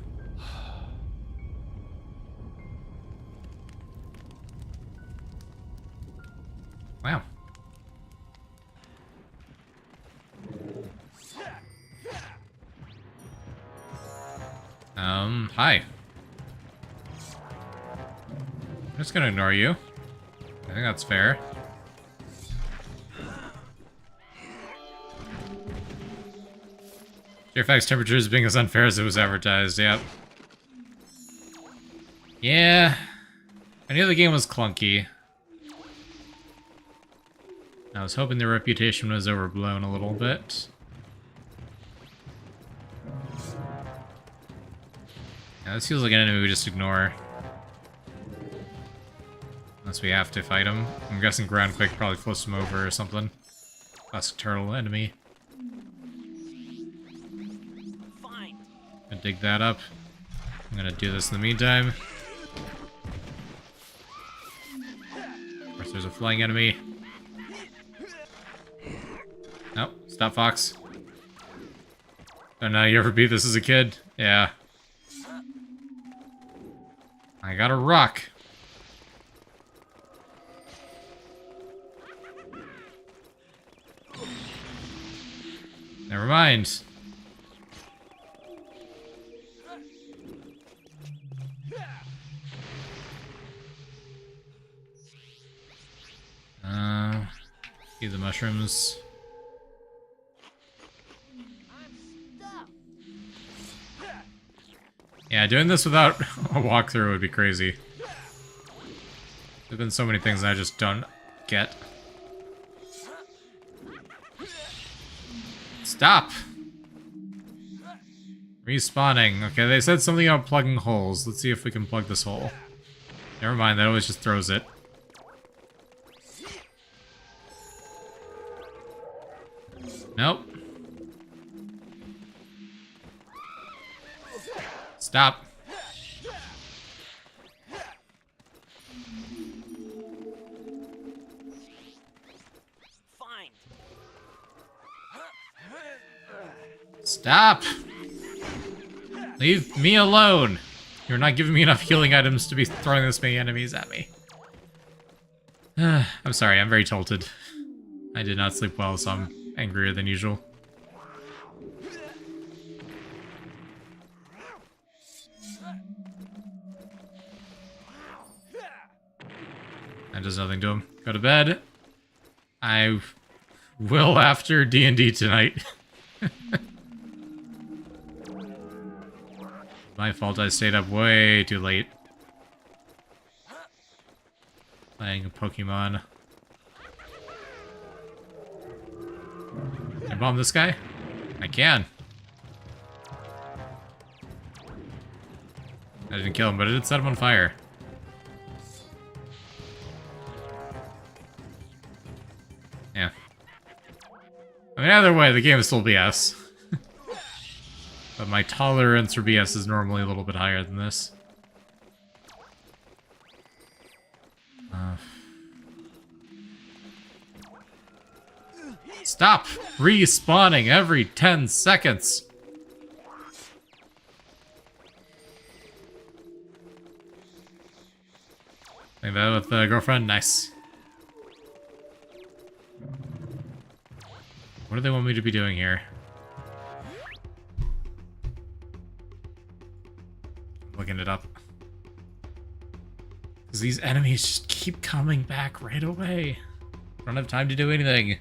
Wow. Hi. I'm just gonna ignore you. I think that's fair. Fairfax temperature is being as unfair as it was advertised, yep. Yeah. I knew the game was clunky. I was hoping the reputation was overblown a little bit. Yeah, this feels like an enemy we just ignore. Unless we have to fight him. I'm guessing Groundquake probably floats him over or something. Classic turtle enemy. Fine. Gonna dig that up. I'm gonna do this in the meantime. Of course, there's a flying enemy. Nope, stop, Fox. Oh no, you ever beat this as a kid? Yeah. I got a rock. Never mind. See the mushrooms. Yeah, doing this without a walkthrough would be crazy. There's been so many things I just don't get. Stop! Respawning. Okay, they said something about plugging holes. Let's see if we can plug this hole. Never mind, that always just throws it. Nope. Stop. Fine. Stop! Leave me alone! You're not giving me enough healing items to be throwing this many enemies at me. I'm sorry, I'm very tilted. I did not sleep well, so I'm angrier than usual. That does nothing to him. Go to bed. I will after D&D tonight. My fault, I stayed up way too late. Playing a Pokemon. Can I bomb this guy? I can. I didn't kill him, but it did set him on fire. Yeah. I mean, either way, the game is still BS. But my tolerance for BS is normally a little bit higher than this. Stop respawning every 10 seconds! Like that with the girlfriend? Nice. What do they want me to be doing here? Looking it up. Because these enemies just keep coming back right away. I don't have time to do anything.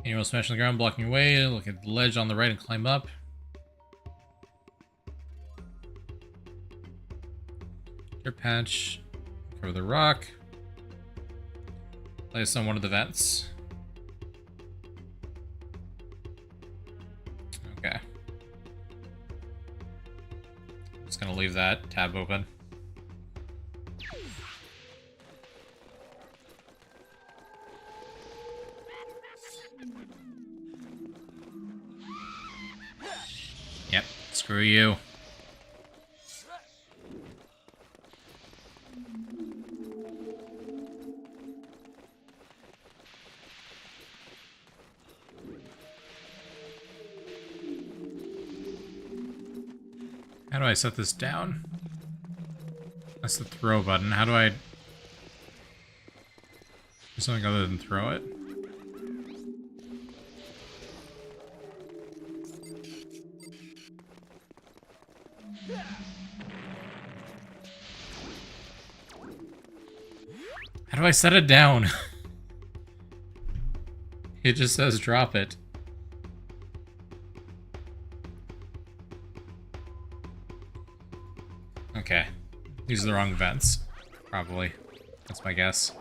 And you'll smash on the ground, blocking your way. Look at the ledge on the right and climb up. Your patch. Cover the rock. Place on one of the vents. Okay. I'm just gonna leave that tab open. Yep, screw you. How do I set this down? That's the throw button. How do I do something other than throw it? How do I set it down? It just says drop it. Okay. These are the wrong vents. Probably. That's my guess.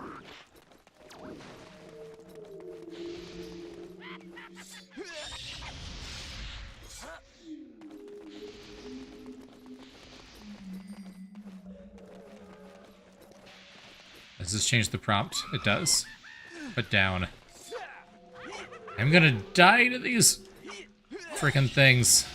Does this change the prompt? It does. Put down. I'm gonna die to these freaking things.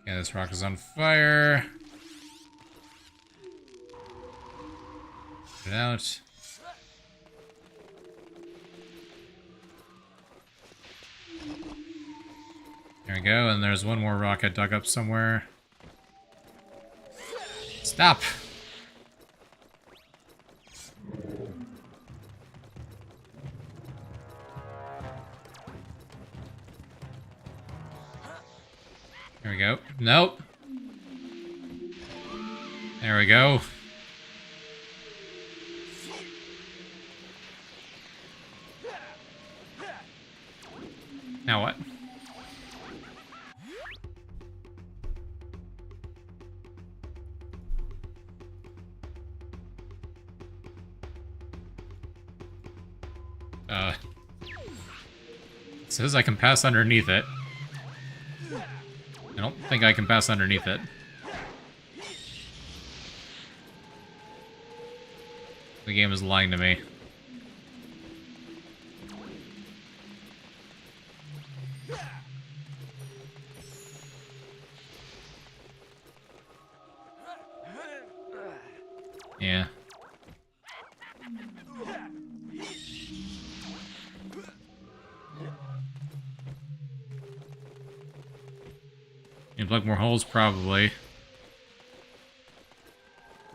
Yeah, this rock is on fire. Put it out. There we go, and there's one more rock I dug up somewhere. Stop! There we go. Nope. There we go. Now what? It says I can pass underneath it. I don't think I can pass underneath it. The game is lying to me. Yeah. You plug more holes, probably.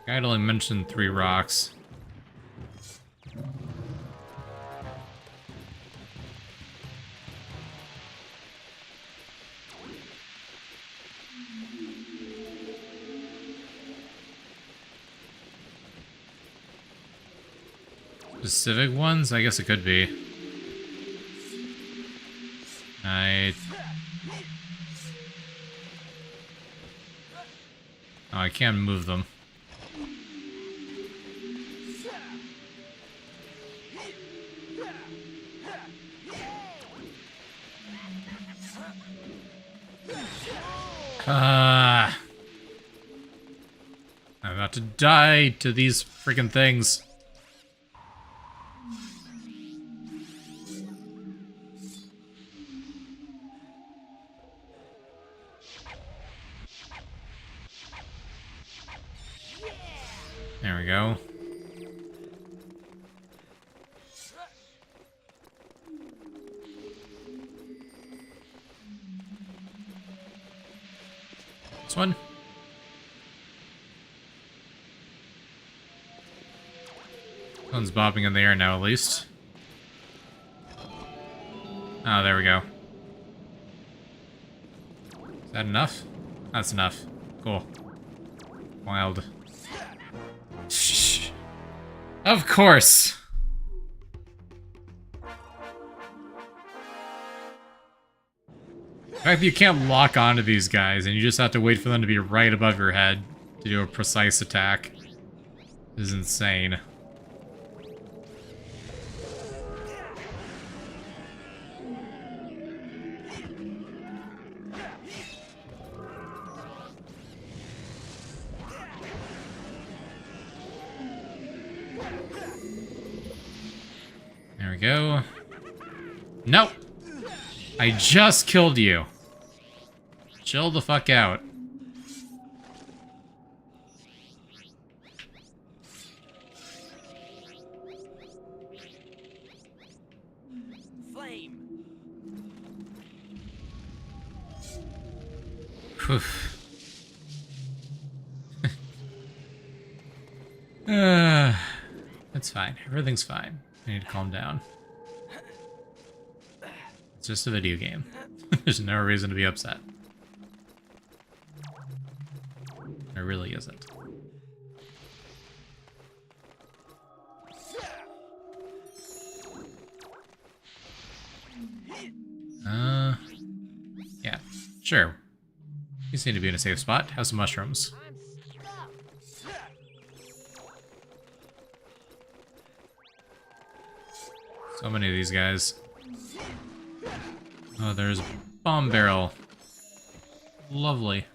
Guide only mentioned 3 rocks. Specific ones? I guess it could be. Oh, I can't move them. I'm about to die to these freaking things. There we go. This one. One's bobbing in the air now, at least. Oh, there we go. Is that enough? That's enough. Cool. Wild. Shh. Of course! The fact that you can't lock onto these guys and you just have to wait for them to be right above your head to do a precise attack is insane. There we go. Nope! I just killed you. Chill the fuck out. Flame. That's fine. Everything's fine. I need to calm down. It's just a video game. There's no reason to be upset. There really isn't. Yeah, sure. You seem to be in a safe spot. Have some mushrooms. So many of these guys. Oh, there's a bomb barrel. Lovely.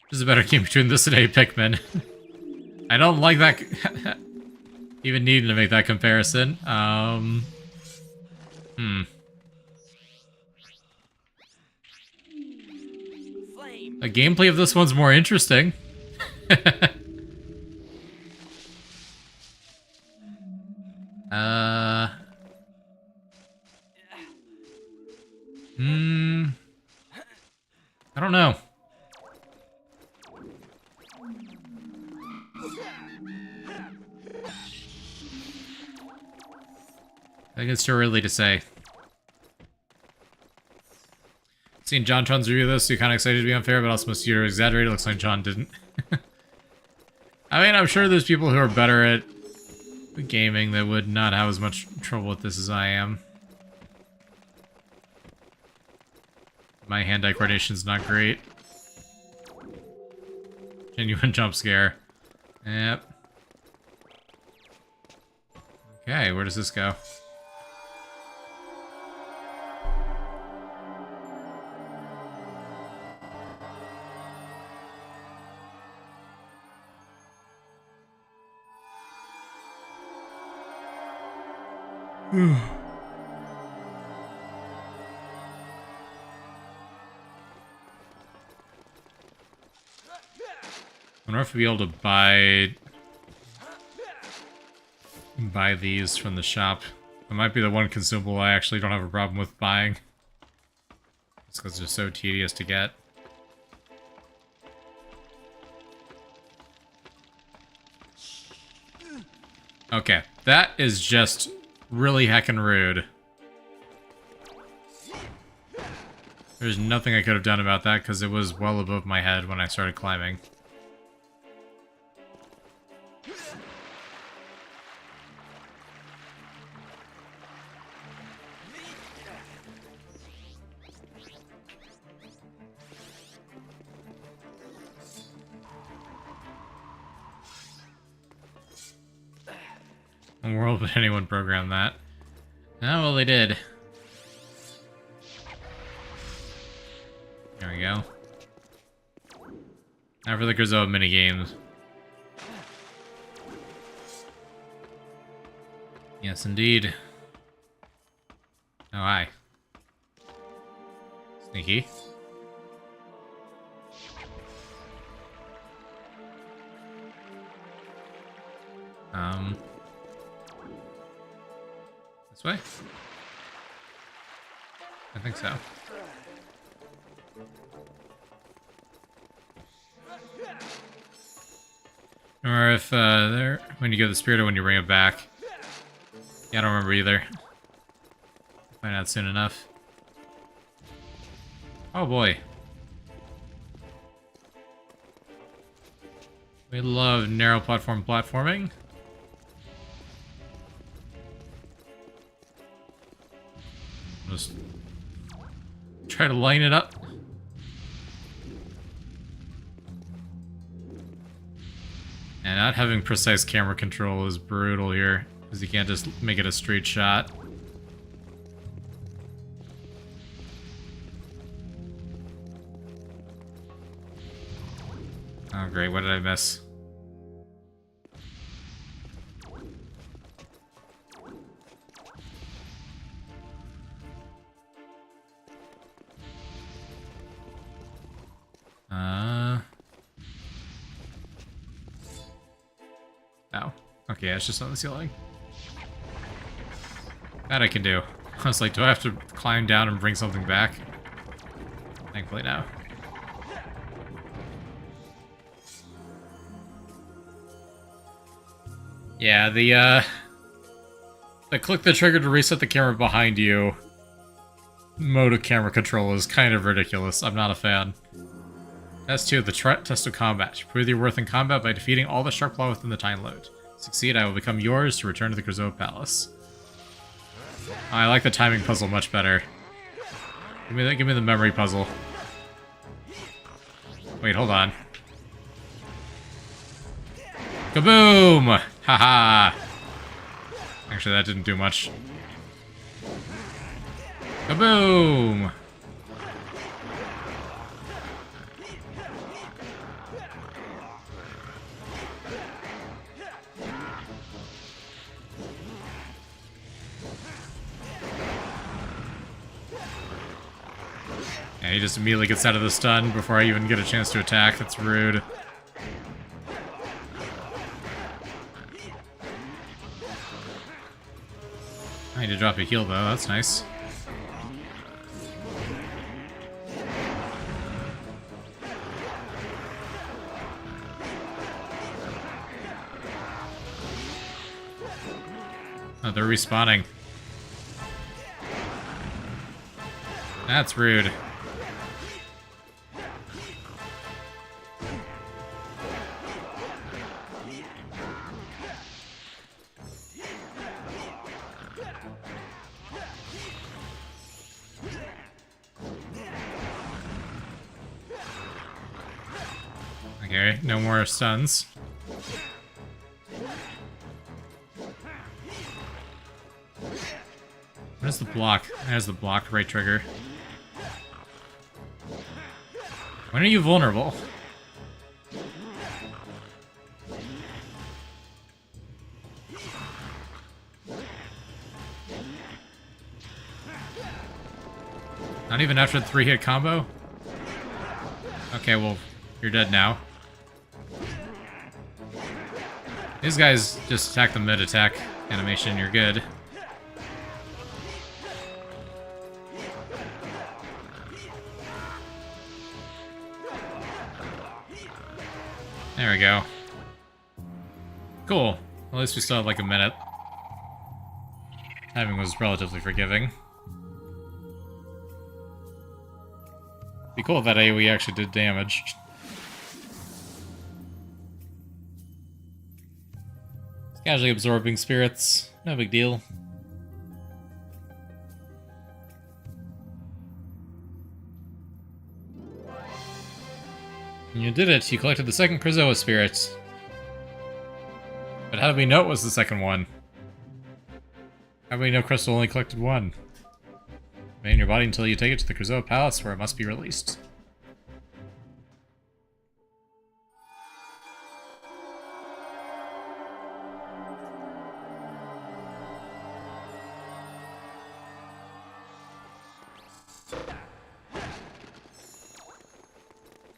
This is a better game between this and a Pikmin. I don't like that. Even needing to make that comparison. The gameplay of this one's more interesting. I don't know. I think it's too early to say. Seeing JonTron's review of this, you're kind of excited to be unfair, but also most you're exaggerated. Looks like John didn't. I mean, I'm sure there's people who are better at gaming that would not have as much trouble with this as I am. My hand-eye coordination's not great. Genuine jump scare. Yep. Okay, where does this go? I wonder if we'll be able to buy these from the shop. It might be the one consumable I actually don't have a problem with buying. It's because they're so tedious to get. Okay, that is just really heckin' rude. There's nothing I could have done about that because it was well above my head when I started climbing. In the world, would anyone program that? Oh, well, they did. There we go. Now for the Grizzle minigames. Yes, indeed. Oh, hi. Sneaky. This way? I think so. Or if when you get the spirit or when you bring it back. Yeah, I don't remember either. Find out soon enough. Oh boy. We love narrow platform platforming. Just try to line it up. And not having precise camera control is brutal here, because you can't just make it a straight shot. Oh great, what did I miss? Oh. Okay, it's just on the ceiling. That I can do. I was like, do I have to climb down and bring something back? Thankfully, no. Yeah, the click the trigger to reset the camera behind you mode of camera control is kind of ridiculous. I'm not a fan. Test 2, the test of combat. Prove your worth in combat by defeating all the shark claw within the time limit. Succeed, I will become yours to return to the Krizoa Palace. I like the timing puzzle much better. Give me the memory puzzle. Wait, hold on. Kaboom! Haha! Actually, that didn't do much. Kaboom! Yeah, he just immediately gets out of the stun before I even get a chance to attack. That's rude. I need to drop a heal though, that's nice. Oh, they're respawning. That's rude. Okay, no more stuns. Where's the block? There's the block, right trigger. When are you vulnerable? Not even after the 3-hit combo? Okay, well, you're dead now. These guys just attack the mid-attack animation, you're good. There we go. Cool. At least we still have like a minute. Timing was relatively forgiving. Be cool if that AoE actually did damage. Casually absorbing spirits, no big deal. And you did it, you collected the second Krizoa spirit. But how did we know it was the second one? How do we know Crystal only collected one? Remain in your body until you take it to the Krizoa Palace, where it must be released.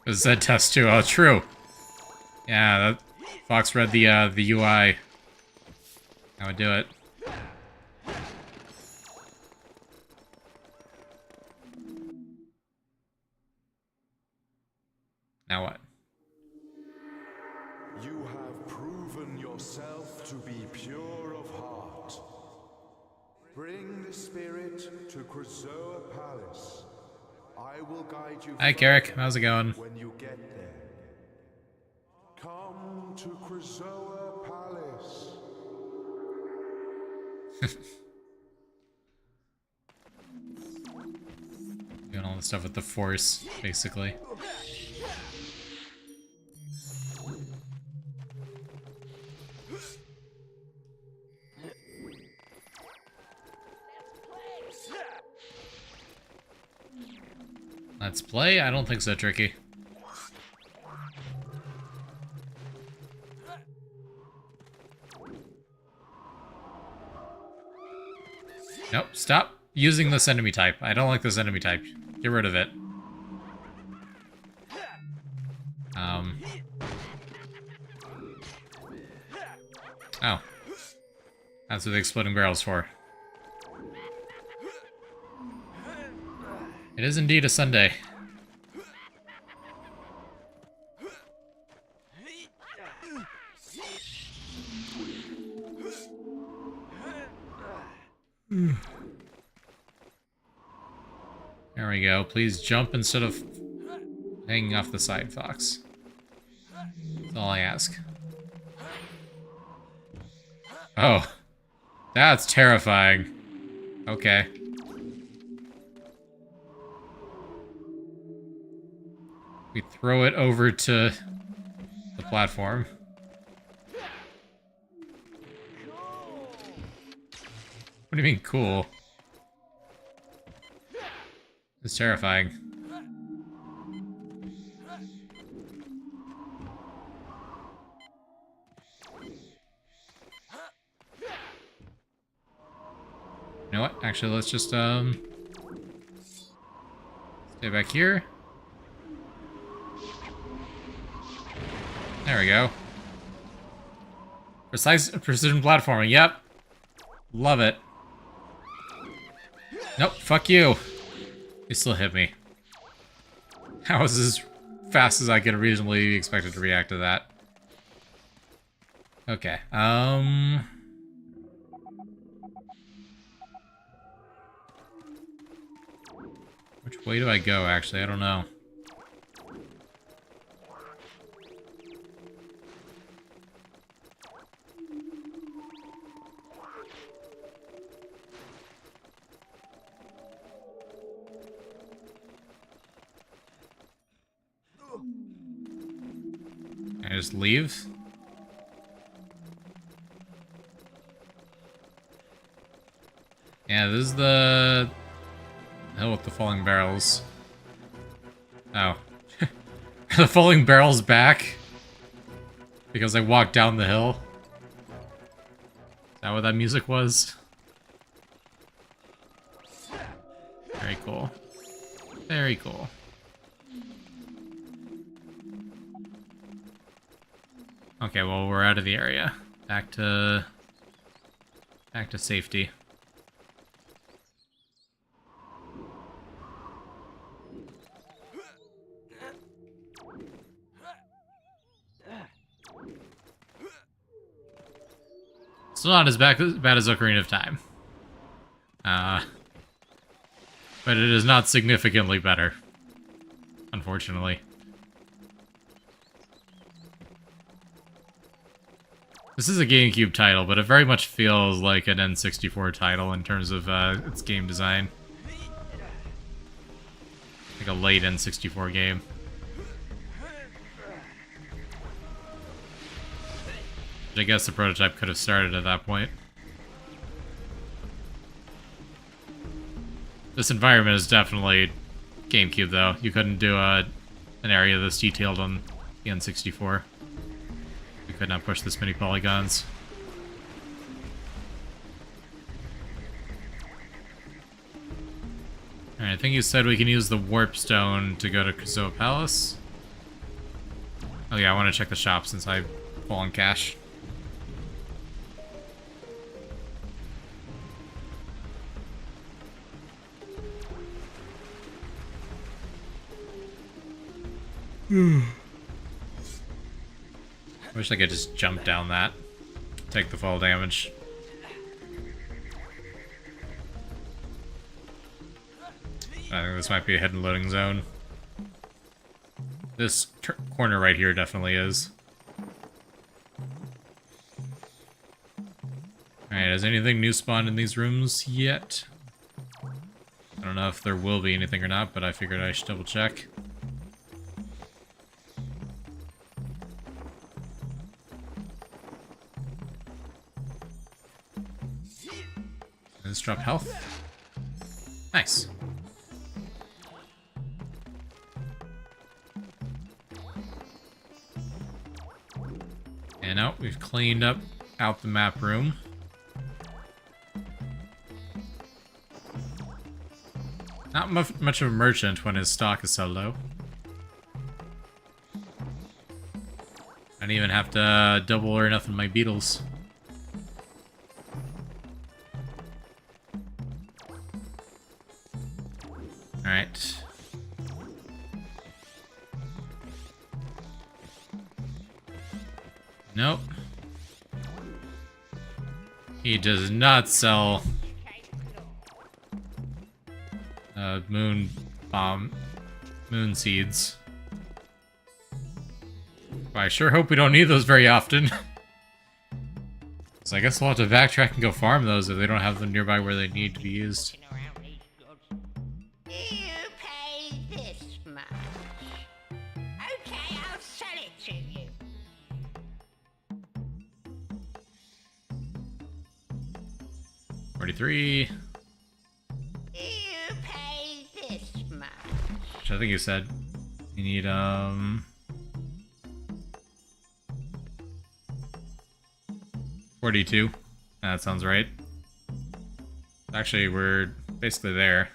It was that test too. Oh, true. Yeah, that Fox read the UI. I would do it. Now what? You have proven yourself to be pure of heart. get to Krazoa Palace, I will guide you. Hi, Carrick. How's it going? When you get there, come to Krazoa Palace. Doing all the stuff with the Force, basically. Let's play? I don't think so, Tricky. Nope, stop using this enemy type. I don't like this enemy type. Get rid of it. Oh. That's what the exploding barrel's for. It is indeed a Sunday. There we go. Please jump instead of hanging off the side, Fox. That's all I ask. Oh. That's terrifying. Okay. We throw it over to the platform. What do you mean, cool? It's terrifying. You know what? Actually, let's just, stay back here. There we go. Precision platforming, yep. Love it. Nope, fuck you. You still hit me. How is this as fast as I can reasonably be expected to react to that? Okay, which way do I go, actually? I don't know. Can I just leave? Yeah, this is the hill with the falling barrels. Oh. The falling barrels back? Because I walked down the hill? Is that what that music was? Very cool. Very cool. Okay, well, we're out of the area. Back to safety. Still not as bad as Ocarina of Time. But it is not significantly better. Unfortunately. This is a GameCube title, but it very much feels like an N64 title in terms of its game design. Like a late N64 game. Which I guess the prototype could have started at that point. This environment is definitely GameCube, though. You couldn't do an area this detailed on the N64. We could not push this many polygons. Alright, I think you said we can use the warp stone to go to Krazoa Palace. Oh yeah, I want to check the shop since I fall on cash. I wish I could just jump down that. Take the fall damage. I think this might be a hidden loading zone. This corner right here definitely is. Alright, has anything new spawned in these rooms yet? I don't know if there will be anything or not, but I figured I should double check. This dropped health. Nice. And now we've cleaned up out the map room. Not much of a merchant when his stock is so low. I don't even have to double or nothing my beetles. Alright. Nope. He does not sell moon seeds. But I sure hope we don't need those very often. So I guess we'll have to backtrack and go farm those if they don't have them nearby where they need to be used. You pay this much. Okay, I'll sell it to you. $43. You pay this much. Which I think you said you need 42. That sounds right. Actually, we're basically there.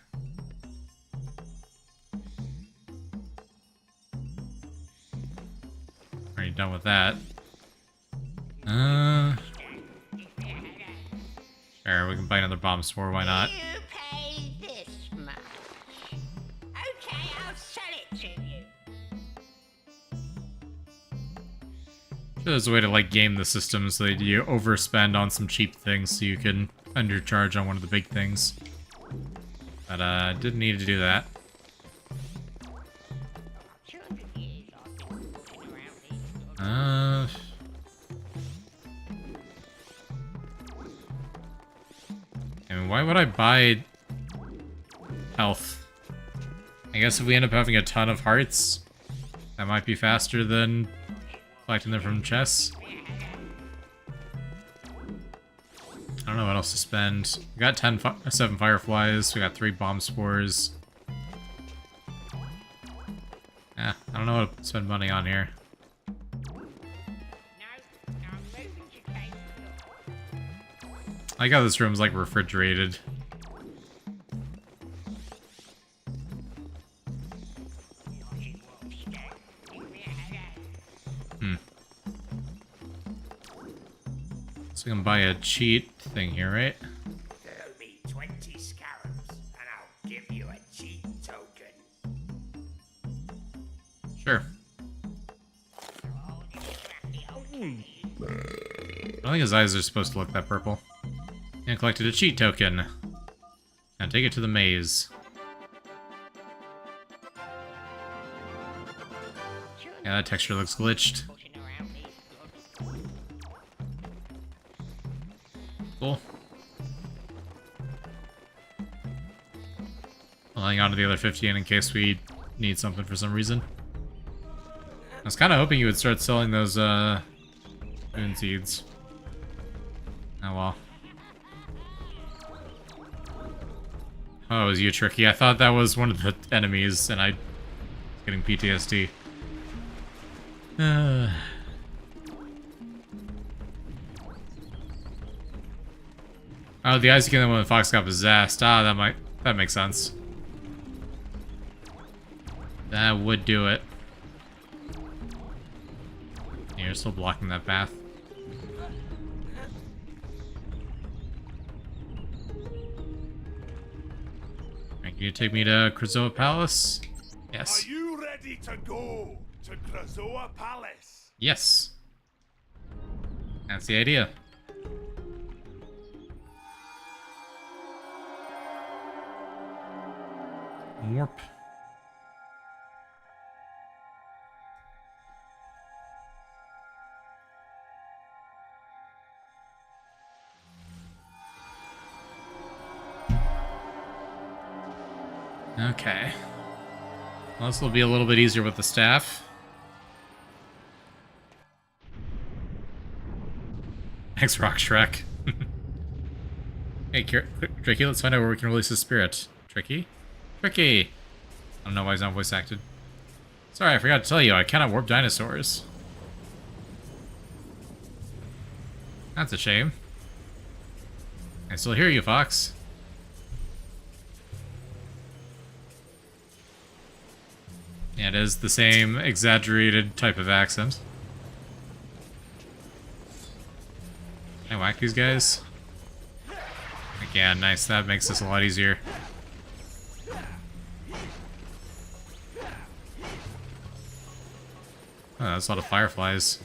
Already done with that. Sure, we can buy another bomb spore, why not? You pay this much. Okay, I'll sell it to you. There's a way to like game the system so that you overspend on some cheap things so you can undercharge on one of the big things. But didn't need to do that. 200 years I've been walking around these goods. I mean, why would I buy health? I guess if we end up having a ton of hearts, that might be faster than collecting them from chests. I don't know what else to spend. We got 7 fireflies, we got 3 bomb spores. I don't know what to spend money on here. No, I'm moving to take a look. I like how this room's like refrigerated. So we can buy a cheat thing here, right? There'll be 20 scarabs, and I'll give you a cheat token. Sure. I don't think his eyes are supposed to look that purple. And collected a cheat token. Now take it to the maze. Yeah, that texture looks glitched. Cool. I'll hang on to the other 15 in case we need something for some reason. I was kind of hoping you would start selling those moon seeds. Oh well. Oh, it was you, Tricky. I thought that was one of the enemies, and I was getting PTSD. Oh, the eyes you get when the fox got possessed. Ah, that makes sense. That would do it. Yeah, you're still blocking that path. Alright, can you take me to Krazoa Palace? Yes. Are you ready to go to Krazoa Palace? Yes. That's the idea. Warp. Okay. Well, this will be a little bit easier with the staff. Thanks, Rock Shrek. Hey, Tricky, let's find out where we can release his spirit. Tricky? Tricky! I don't know why he's not voice acted. Sorry, I forgot to tell you, I cannot warp dinosaurs. That's a shame. I still hear you, Fox. Yeah, it is the same exaggerated type of accent. Can I whack these guys? Yeah, nice. That makes this a lot easier. Oh, that's a lot of fireflies.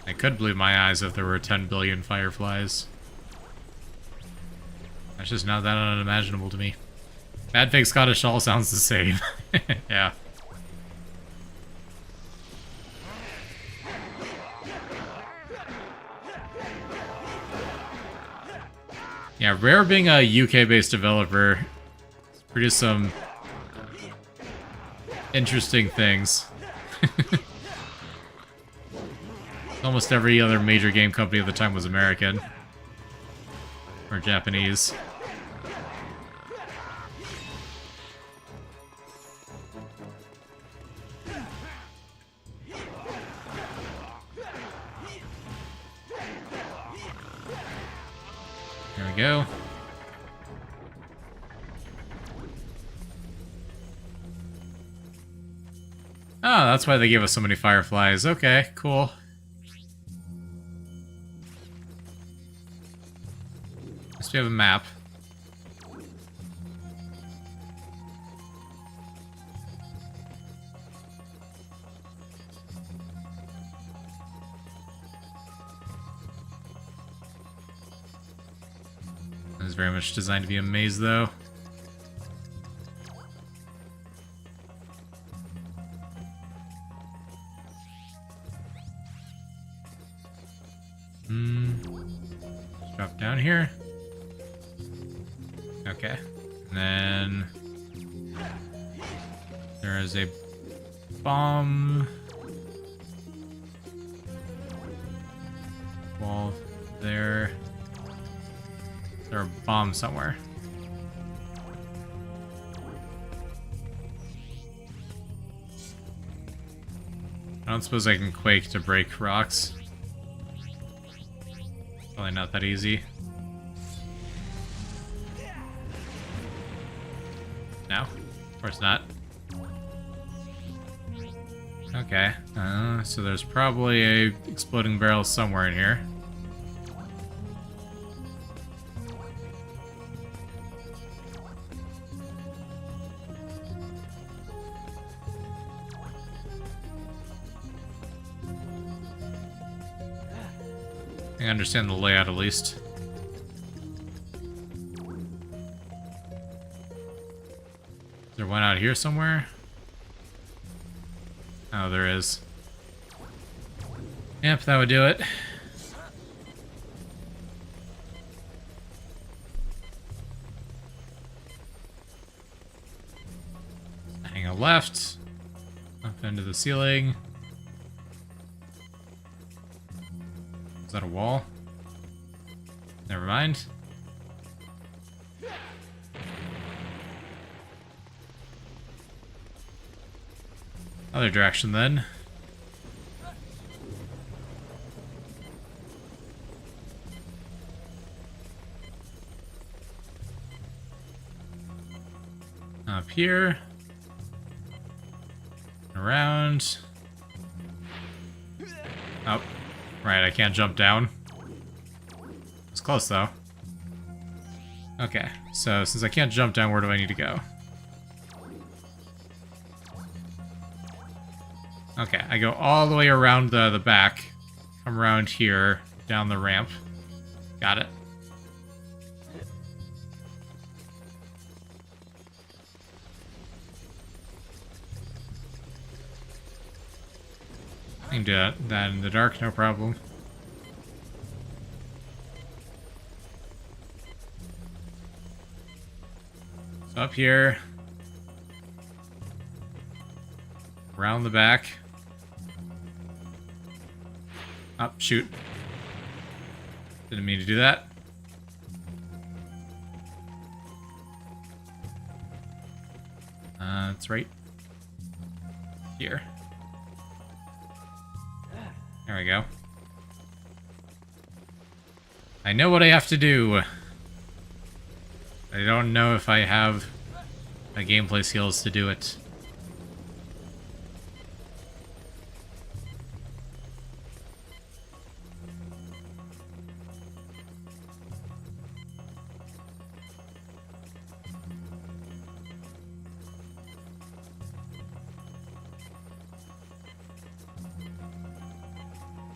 I could bleed my eyes if there were 10 billion fireflies. That's just not that unimaginable to me. Bad fake Scottish all sounds the same. Yeah. Yeah, Rare being a UK-based developer produced some interesting things. Almost every other major game company at the time was American. Or Japanese. There we go. Oh, that's why they gave us so many fireflies. Okay, cool. Guess we have a map. It's very much designed to be a maze, though. Drop down here. Okay. And then there is a bomb wall there. Is there a bomb somewhere? I don't suppose I can quake to break rocks. Probably not that easy. No? Of course not. Okay. So there's probably a exploding barrel somewhere in here. I understand the layout at least. Is there one out here somewhere? Oh, there is. Yep, that would do it. Hang a left. Up into the ceiling. Is that a wall? Never mind. Other direction then. Up here. Around. Oh. Right, I can't jump down. It's close, though. Okay, so since I can't jump down, where do I need to go? Okay, I go all the way around the back come around here, down the ramp. Got it. I can do that in the dark, no problem. So up here. Around the back. Oh, shoot. Didn't mean to do that. It's right here. There we go. I know what I have to do. I don't know if I have the gameplay skills to do it.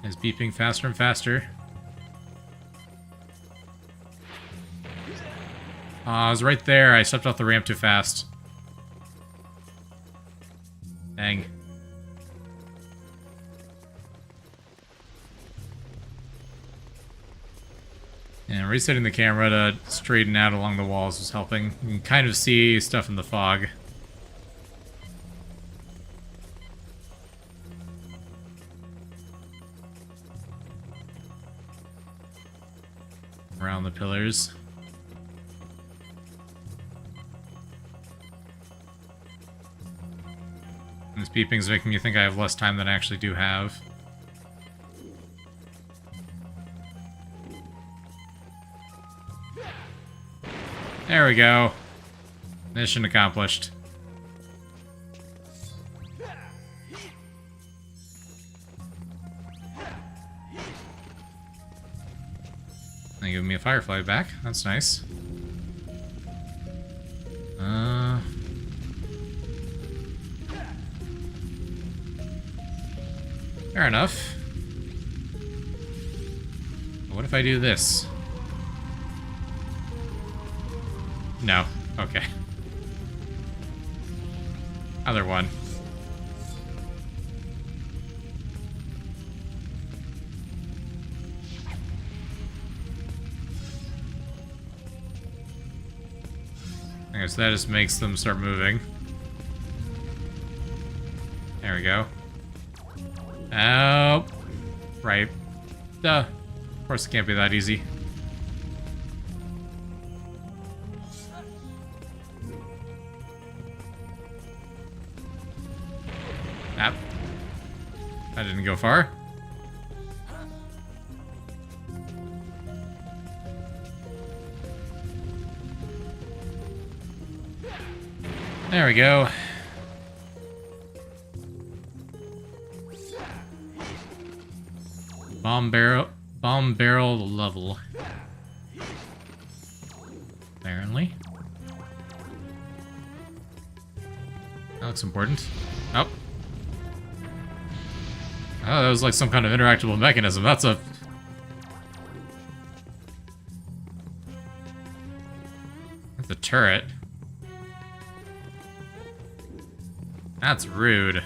It's beeping faster and faster. I was right there. I stepped off the ramp too fast. Dang. And resetting the camera to straighten out along the walls was helping. You can kind of see stuff in the fog. Around the pillars. And this beeping's making me think I have less time than I actually do have. There we go. Mission accomplished. They give me a firefly back. That's nice. Fair enough. What if I do this? No. Okay. Other one. I guess that just makes them start moving. There we go. Oh. Right. Duh. Of course it can't be that easy. That didn't go far. There we go. Bomb barrel level. Apparently. That looks important. Oh. Oh, that was like some kind of interactable mechanism. That's a... That's a turret. That's rude.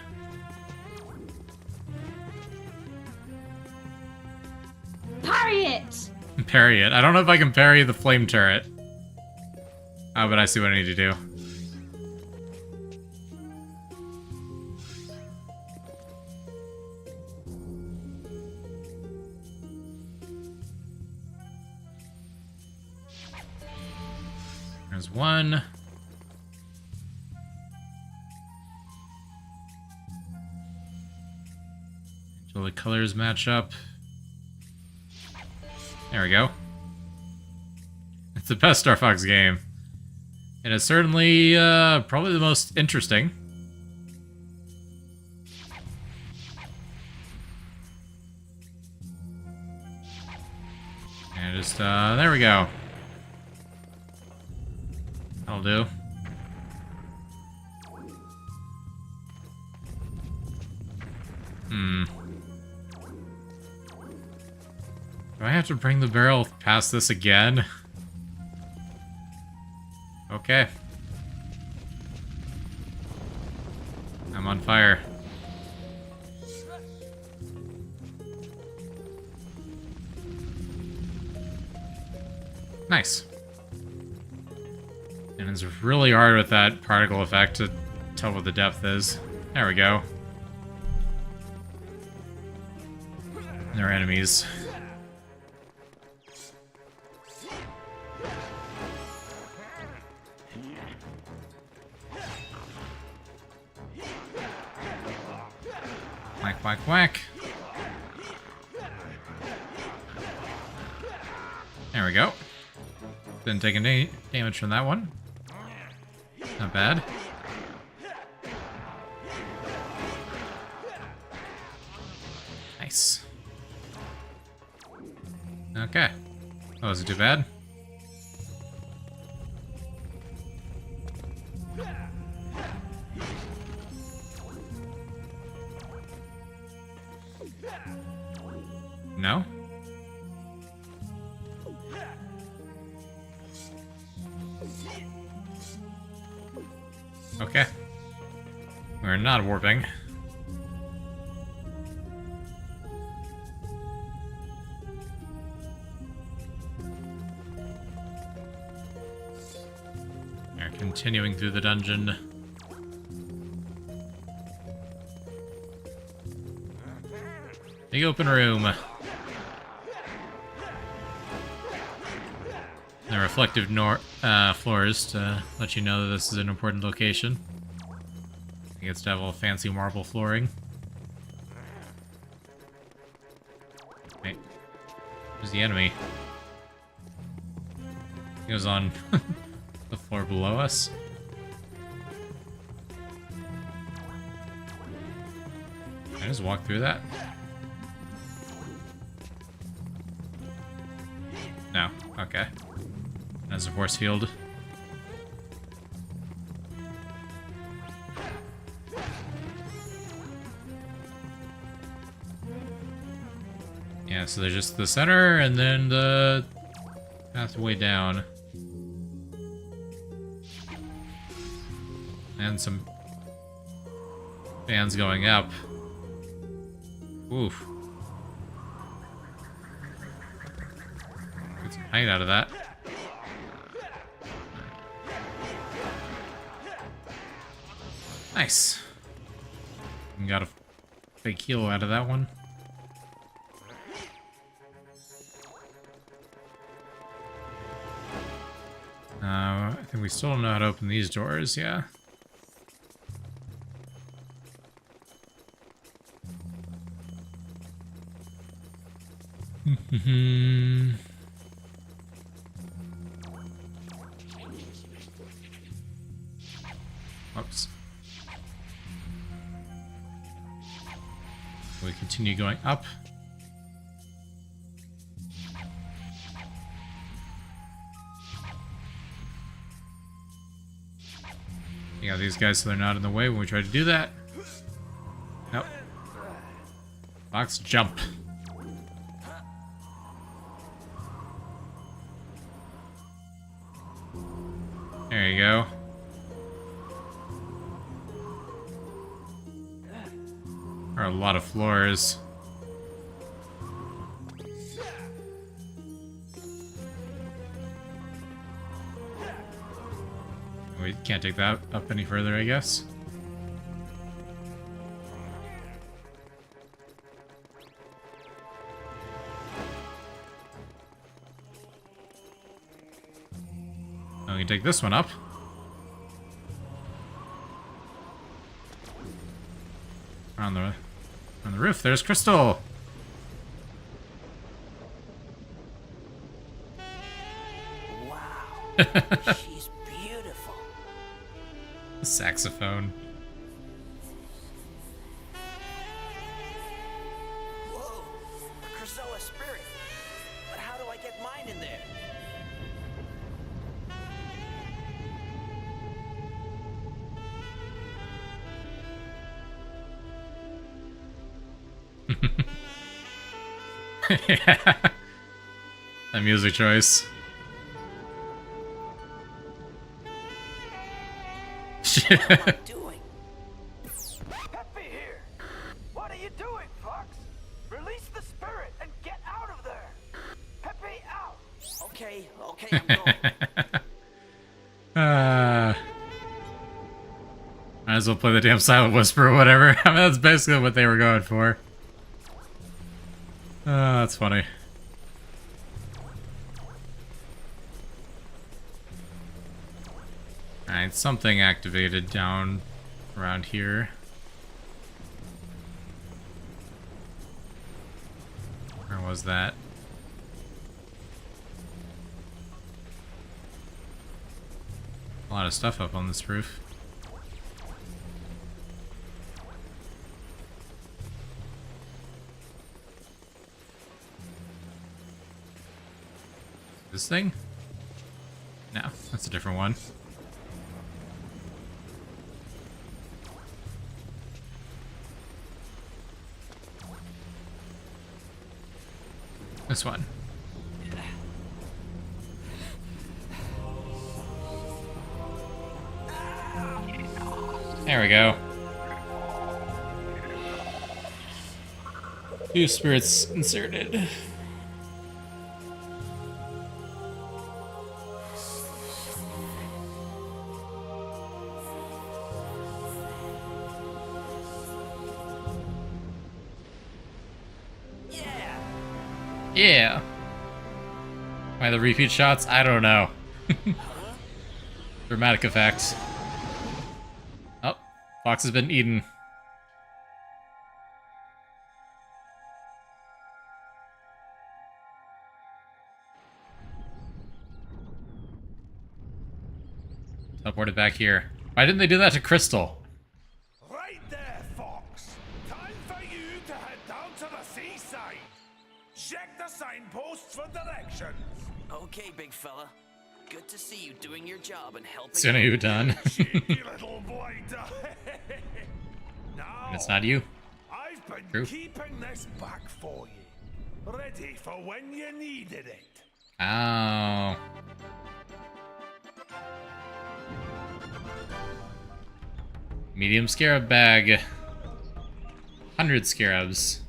Parry it! Parry it. I don't know if I can parry the flame turret. Oh, but I see what I need to do. There's one. Until the colors match up. There we go. It's the best Star Fox game. And it's certainly probably the most interesting. And just, there we go. That'll do. Do I have to bring the barrel past this again? Okay. I'm on fire. Nice. And it's really hard with that particle effect to tell what the depth is. There we go. And they're enemies. Whack, whack, whack. There we go. Didn't take any damage from that one. Not bad. Nice. Okay. That wasn't too bad. No? Okay. We're not warping. We're continuing through the dungeon. Big open room. The reflective floors to let you know that this is an important location. I think it's to have all fancy marble flooring. Wait, where's the enemy? He was on the floor below us. Can I just walk through that? No, okay. As a force field. Yeah, so there's just the center and then the pathway down. And some fans going up. Oof. Get some height out of that. Nice. And got a fake heal out of that one. I think we still don't know how to open these doors, yeah. Whoops. We continue going up. You got these guys so they're not in the way when we try to do that. Nope. Box jump. There you go. There are a lot of floors. We can't take that up any further, I guess. Oh, we can take this one up. On the roof, there's Crystal. Wow. She's beautiful. Saxophone. Whoa, the Krazoa spirit. But how do I get mine in there? Yeah. That music choice. Doing? Peppy here! What are you doing, Fox? Release the spirit and get out of there! Peppy out! Okay, okay, I'm going. Might as well play the damn Silent Whisper or whatever. I mean, that's basically what they were going for. That's funny. Alright, something activated down around here. Where was that? A lot of stuff up on this roof. This thing? No, that's a different one. This one. There we go. 2 spirits inserted. Yeah. Why the repeat shots? I don't know. Dramatic effects. Oh, Fox has been eaten. Teleported back here. Why didn't they do that to Crystal? Right there, Fox. Time for you to head down to the seaside. Check the signposts for directions. Okay, big fella. Good to see you doing your job and helping. Soon are you done? Cheeky little blighter. Now, It's not you. I've been True. keeping this back for you. Ready for when you needed it. Oh. Medium scarab bag. 100 scarabs.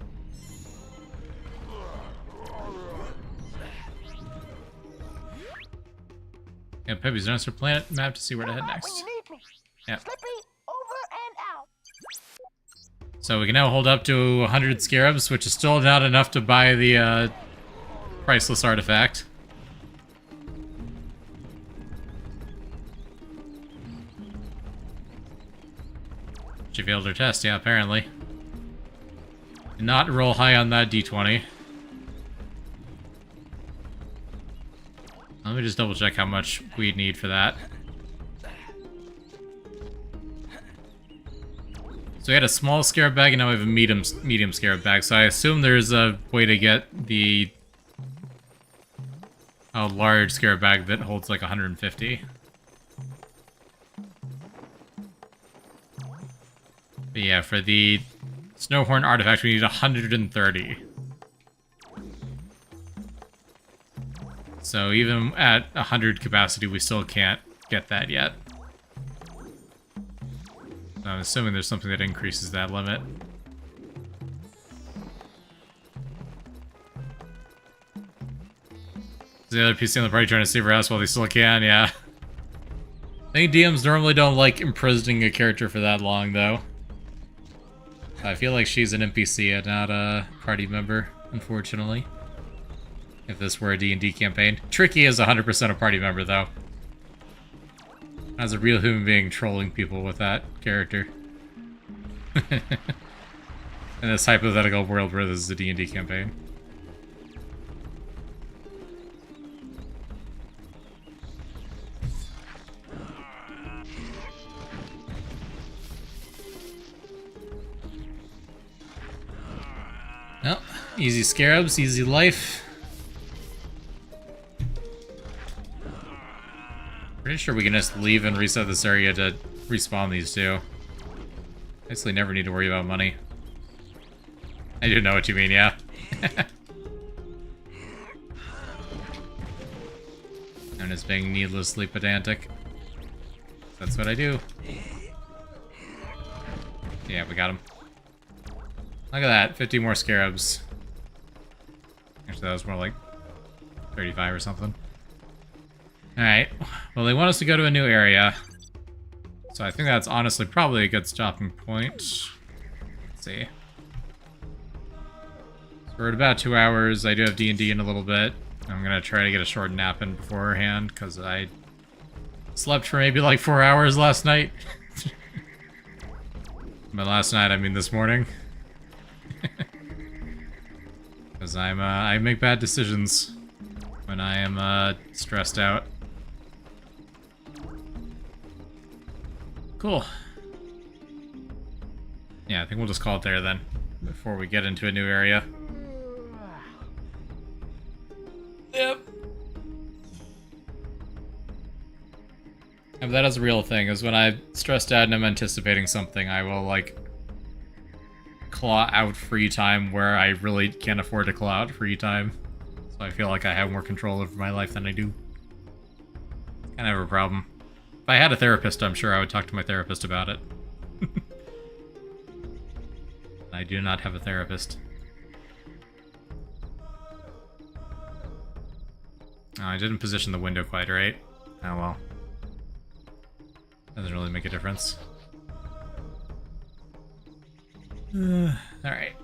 Yeah, Peppy's on her planet map to see where to head next. Yeah. So we can now hold up to 100 scarabs, which is still not enough to buy the priceless artifact. She failed her test, yeah, apparently. Did not roll high on that d20. Let me just double check how much we'd need for that. So we had a small scarab bag, and now we have a medium scarab bag. So I assume there's a way to get a large scarab bag that holds like 150. But yeah, for the Snowhorn artifact, we need 130. So even at 100 capacity, we still can't get that yet. So I'm assuming there's something that increases that limit. The other PC on the party trying to save her ass while they still can, yeah. I think DMs normally don't like imprisoning a character for that long, though. I feel like she's an NPC and not a party member, unfortunately. If this were a D&D campaign. Tricky is 100% a party member, though. As a real human being trolling people with that character. In this hypothetical world where this is a D&D campaign. Well, easy scarabs, easy life. Pretty sure we can just leave and reset this area to respawn these two. Basically never need to worry about money. I do know what you mean, yeah. And is being needlessly pedantic. That's what I do. Yeah, we got him. Look at that, 50 more scarabs. Actually, that was more like 35 or something. Alright, well they want us to go to a new area. So I think that's honestly probably a good stopping point. Let's see. So we're at about 2 hours. I do have D&D in a little bit. I'm gonna try to get a short nap in beforehand, because I slept for maybe like 4 hours last night. By last night, I mean this morning. Because I make bad decisions when I am stressed out. Cool. Yeah, I think we'll just call it there then, before we get into a new area. Yep. And that is a real thing, is when I'm stressed out and I'm anticipating something, I will, like, claw out free time where I really can't afford to claw out free time. So I feel like I have more control over my life than I do. Kind of a problem. If I had a therapist, I'm sure I would talk to my therapist about it. I do not have a therapist. Oh, I didn't position the window quite right. Oh well. Doesn't really make a difference. Alright.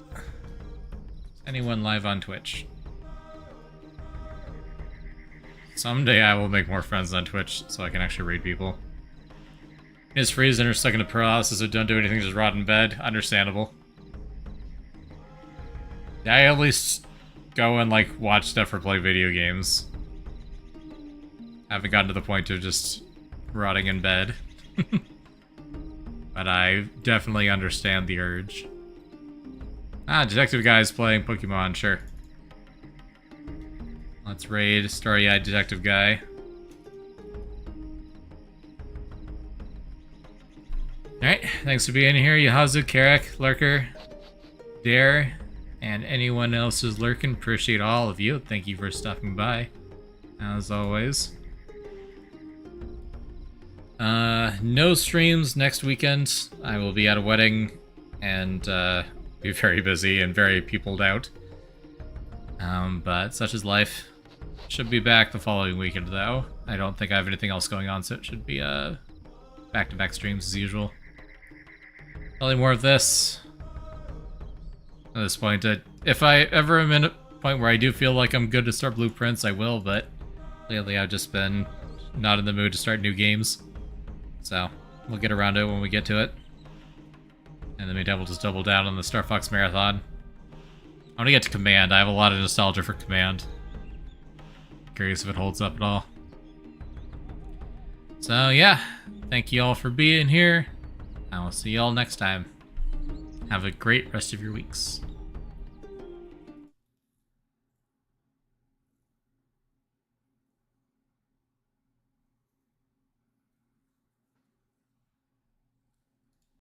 Anyone live on Twitch? Someday I will make more friends on Twitch so I can actually raid people. Is freezing or stuck in a paralysis, so don't do anything, just rot in bed. Understandable. I at least go and like watch stuff or play video games. I haven't gotten to the point of just rotting in bed. But I definitely understand the urge. Ah, detective guy's playing Pokemon, sure. Let's raid Starry-Eyed Detective Guy. Alright, thanks for being here, Yahazu, Karak, Lurker, Dare, and anyone else who's lurking. Appreciate all of you. Thank you for stopping by, as always. No streams next weekend. I will be at a wedding and be very busy and very peopled out. But such is life. Should be back the following weekend though. I don't think I have anything else going on, so it should be back-to-back streams as usual. Only more of this. At this point, if I ever am in a point where I do feel like I'm good to start blueprints, I will, but lately I've just been not in the mood to start new games. So, we'll get around to it when we get to it. And then maybe we'll just double down on the Star Fox Marathon. I want to get to Command. I have a lot of nostalgia for Command. Curious if it holds up at all. So, yeah. Thank you all for being here. I will see you all next time. Have a great rest of your weeks.